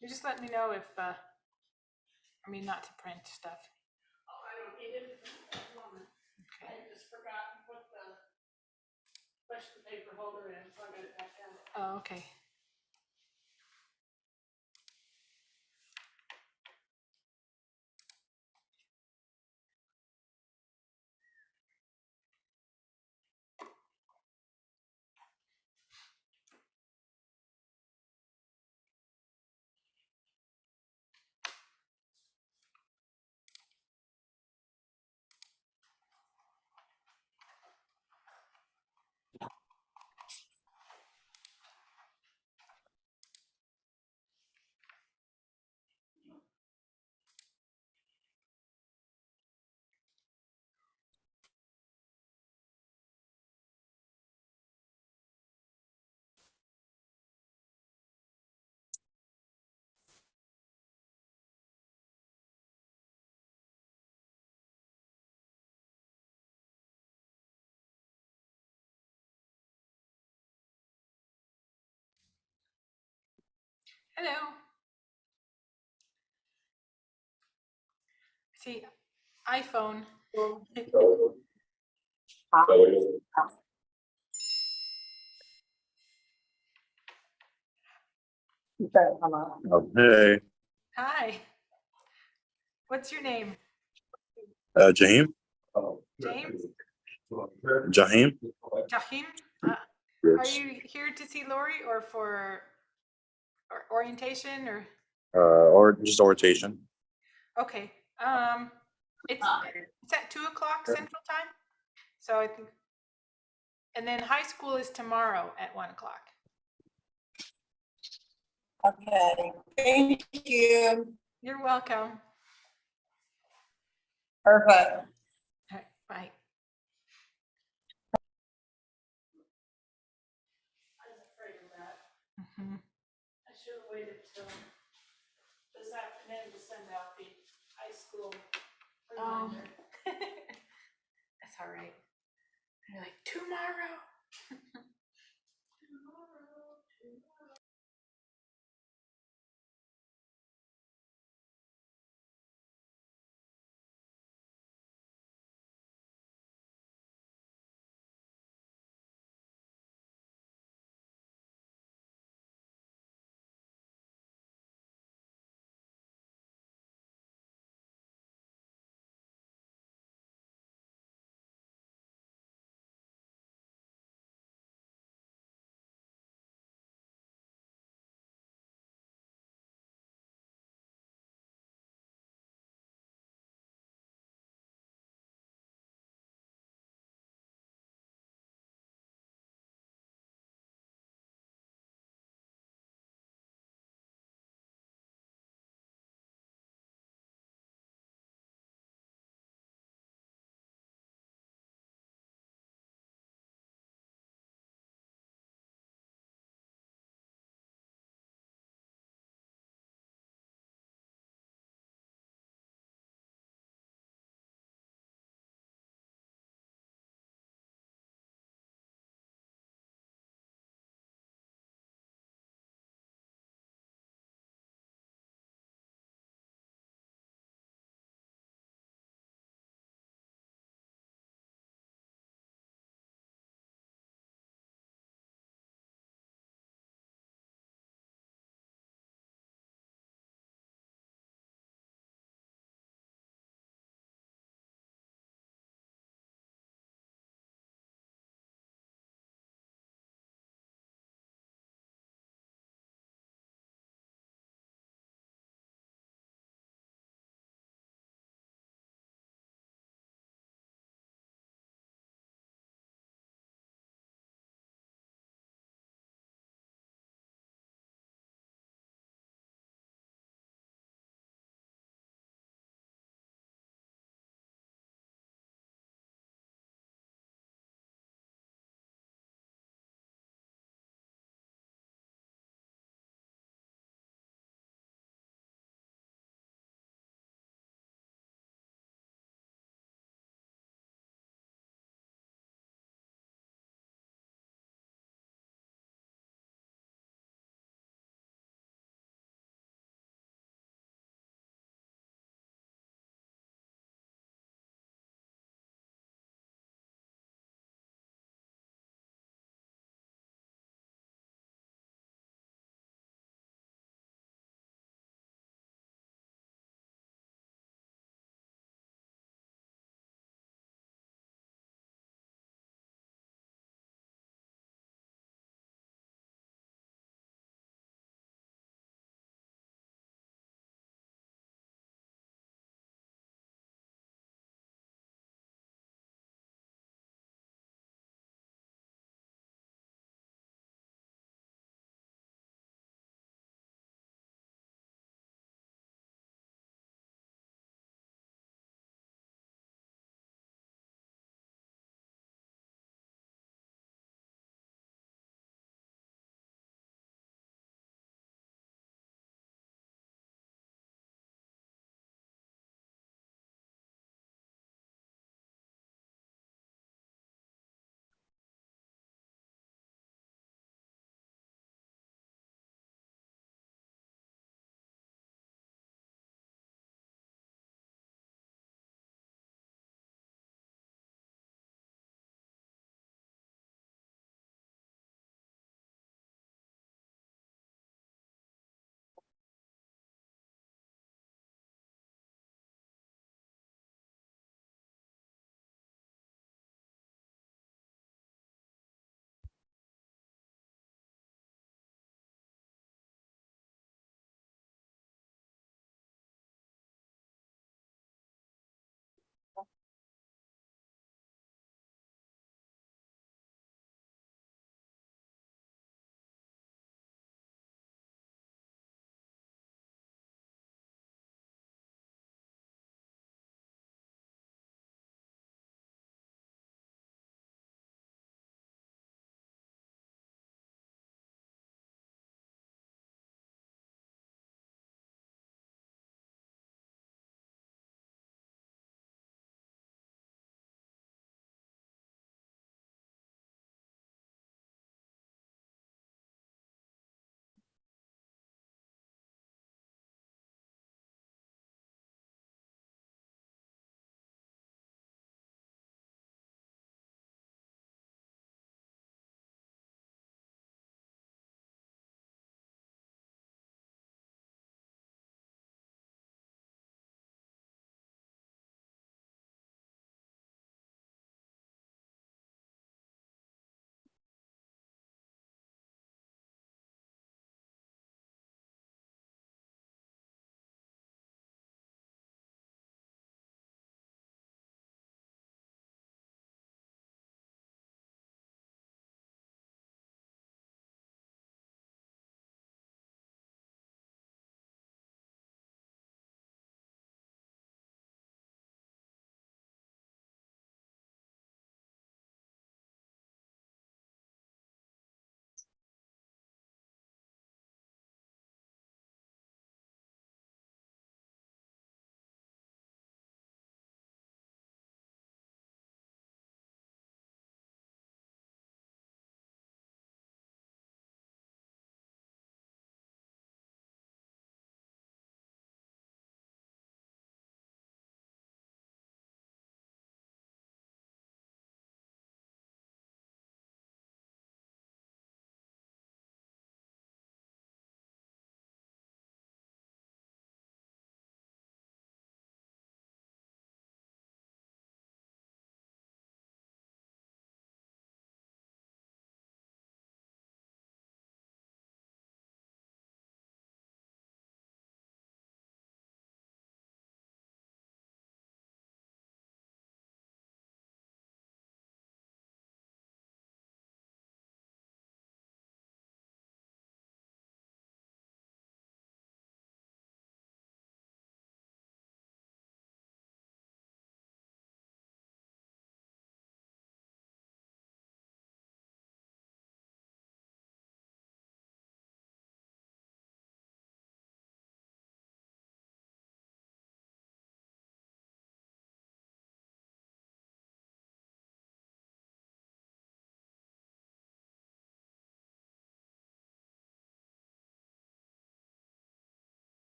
You just let me know if, I mean, not to print stuff. Oh, I don't need it at the moment. Okay. I just forgot to put the question paper holder in, so I got it back down. Oh, okay. Hello. See, iPhone. Hey, Hi. What's your name? Jaheim. James? Jaheim. Jahim? Are Yes. you here to see Lori or for orientation or? Or just orientation. Okay, it's at 2 o'clock Central Time. So I think, and then high school is tomorrow at 1 o'clock. Okay, thank you. You're welcome. Perfect. All right, bye. I was afraid of that. Mhm. I should have waited till this afternoon to send out the high school Oh. reminder. That's all right. You're like, tomorrow.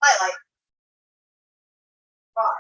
Highlight. Bar.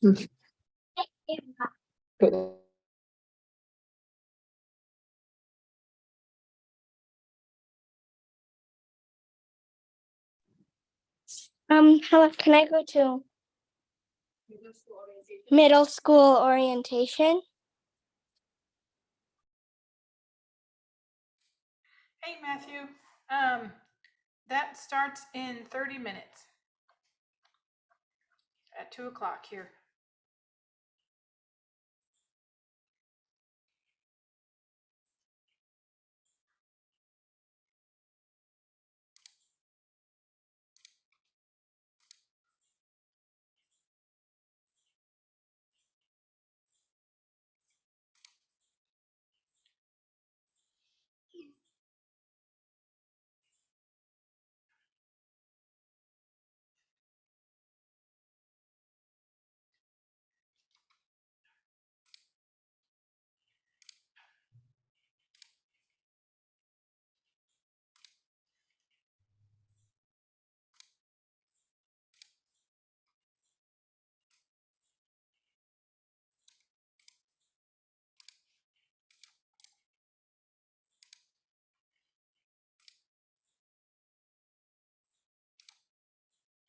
Hello, can I go to middle school orientation? Hey, Matthew. That starts in 30 minutes at 2 o'clock here.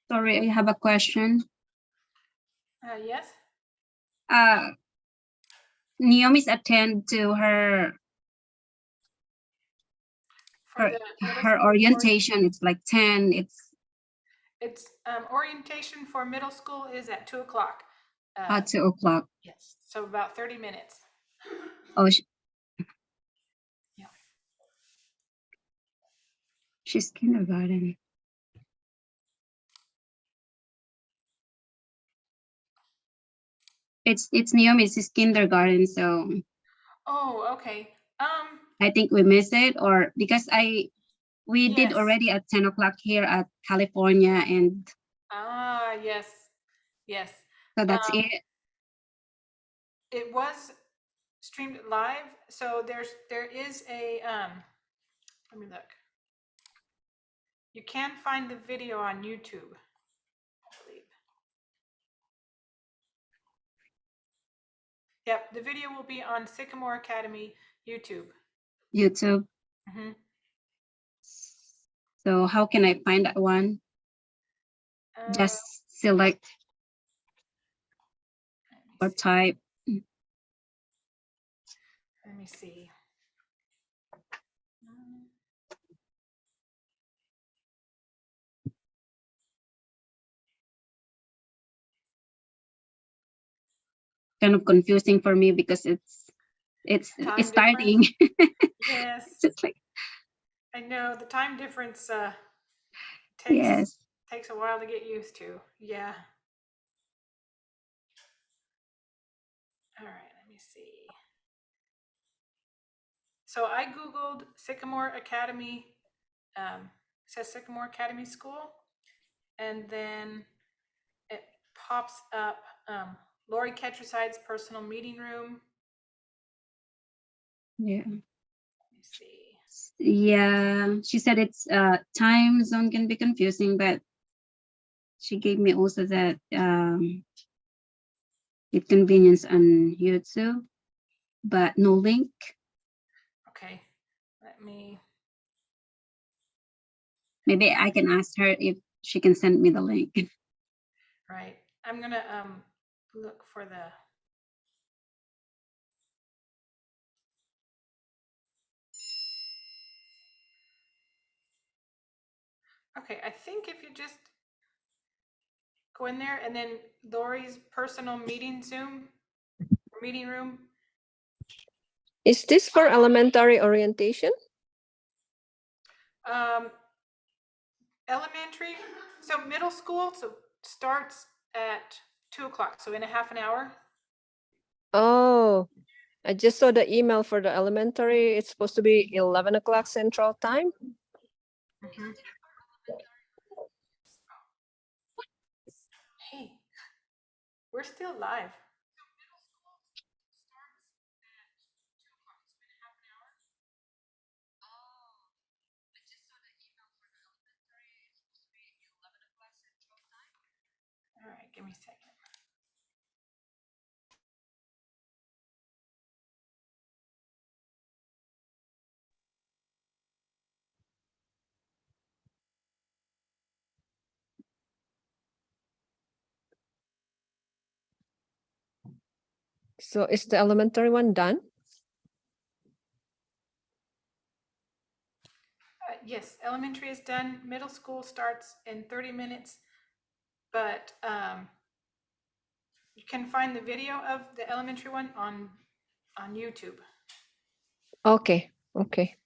Sorry, I have a question. Yes? Naomi's attend to her For the middle her school orientation. It's like 10. It's orientation for middle school is at 2 o'clock. At 2 o'clock. Yes, so about 30 minutes. Oh, Yeah. she's kindergarten. It's Naomi's kindergarten, so Oh, okay. I think we missed it, or because we did Yes. already at 10 o'clock here at California, and Yes, yes. so that's it. It was streamed live, so there is a let me look. You can find the video on YouTube, I believe. Yep, the video will be on Sycamore Academy YouTube. YouTube. Mhm. So how can I find that one? Just select or type. Let me see. Kind of confusing for me because it's Time starting. Yes. It's like, I know the time difference yes. takes a while to get used to. Yeah. All right, let me see. So I Googled Sycamore Academy, it says Sycamore Academy School, and then it pops up Lori Ketraside's personal meeting room. Yeah. Let me see. Yeah, she said it's time zone can be confusing, but she gave me also that it convenience on YouTube, but no link. Okay, let me. Maybe I can ask her if she can send me the link. Right, I'm gonna look for the. Okay, I think if you just go in there and then Lori's personal meeting meeting room. Is this for elementary orientation? Elementary, so middle school, so starts at 2 o'clock, so in a half an hour. Oh, I just saw the email for the elementary. It's supposed to be 11 o'clock Central Time. Hey, we're still live. All right, give me a second. So is the elementary one done? Yes, elementary is done. Middle school starts in 30 minutes, but you can find the video of the elementary one on YouTube. Okay, okay.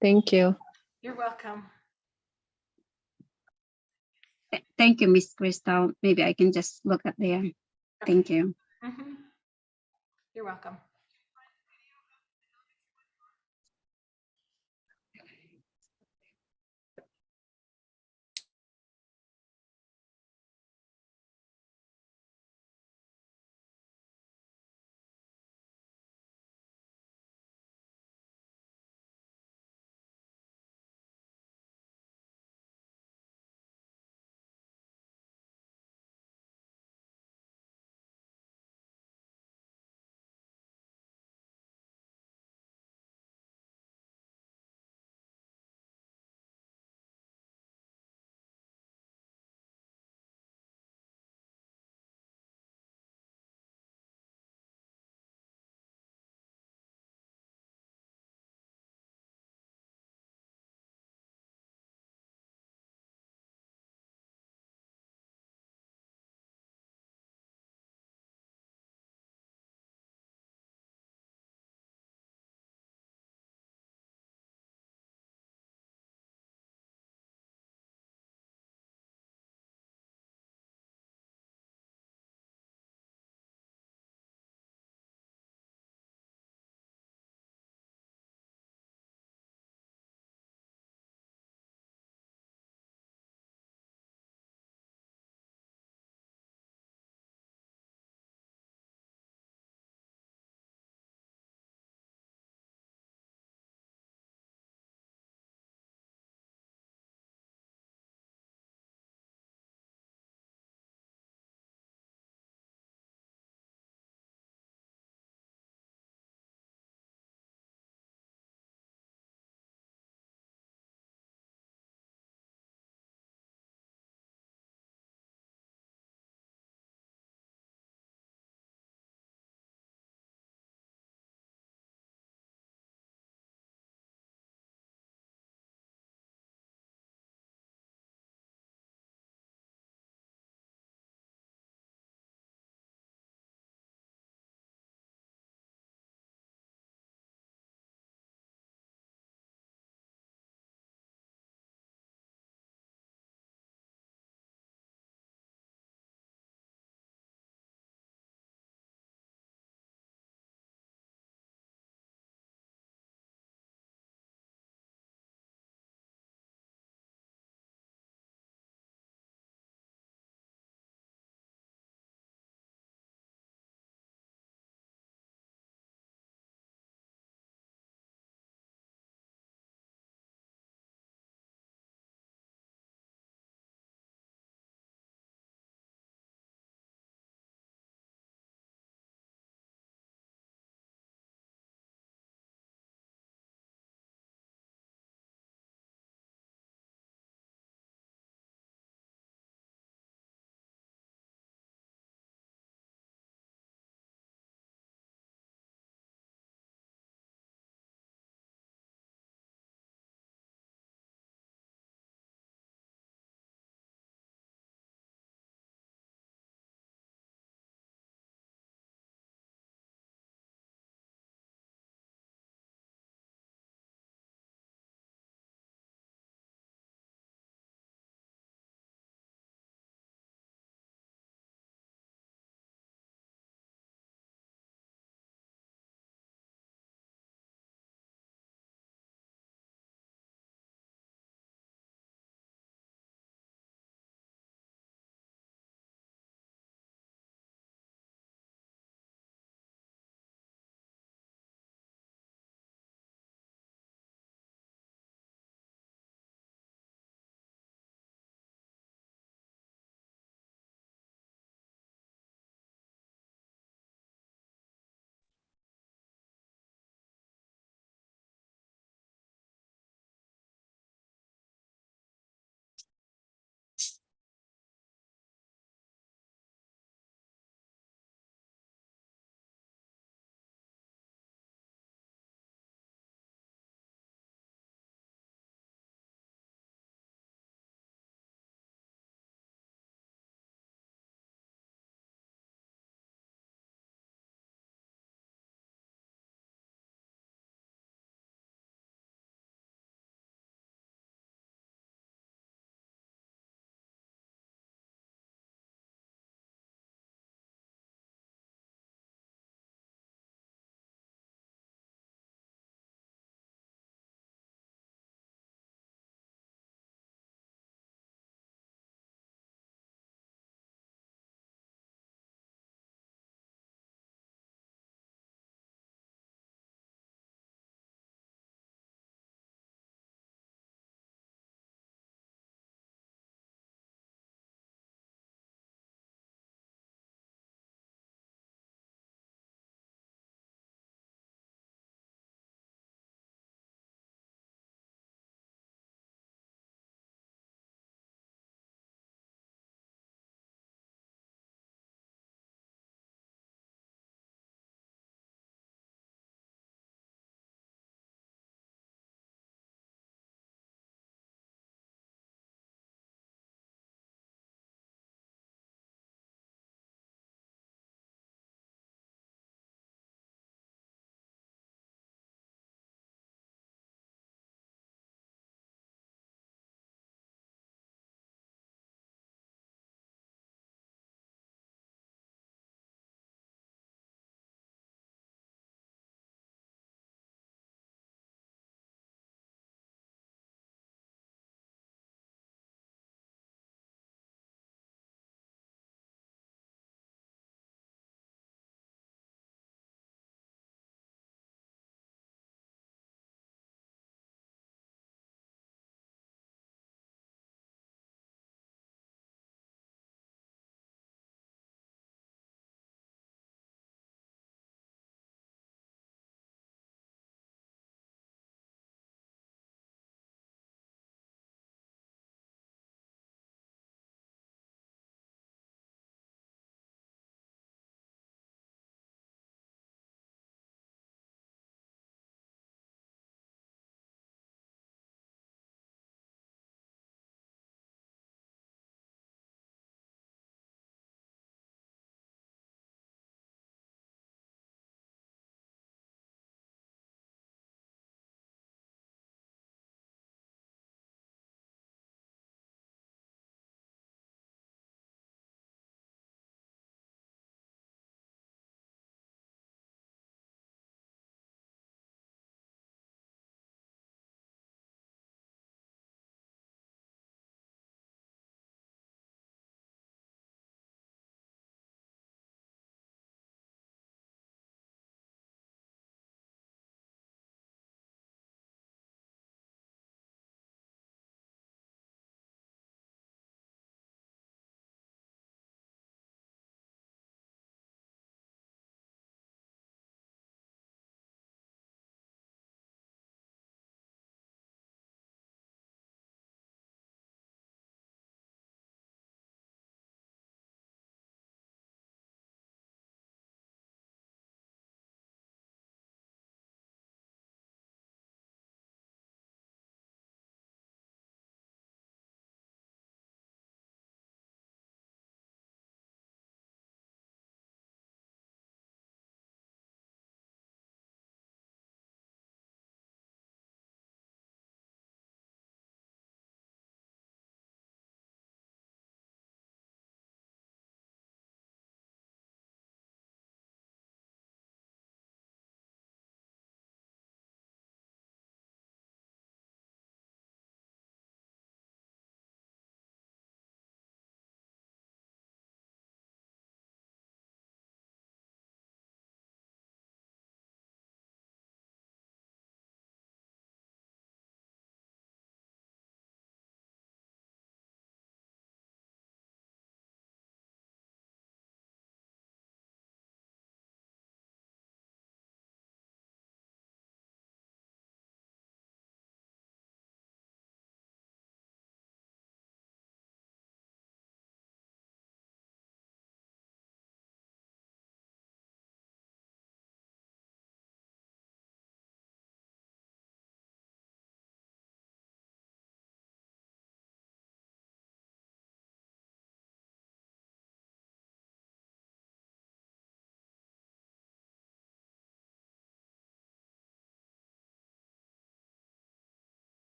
Thank you. You're welcome. Thank you, Miss Crystal. Maybe I can just look at there. Thank you. Mhm. You're welcome.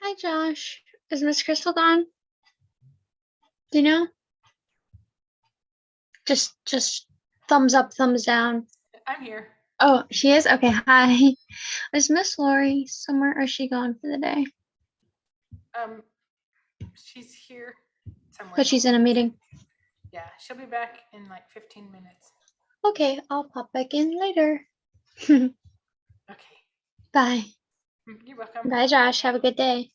Hi, Josh. Is Miss Crystal gone? Do you know? Just thumbs up, thumbs down. I'm here. Oh, she is? Okay, hi. Is Miss Lori somewhere or is she gone for the day? She's here somewhere. But she's in a meeting. Yeah, she'll be back in like 15 minutes. Okay, I'll pop back in later. Okay. Bye. You're welcome. Bye, Josh. Have a good day.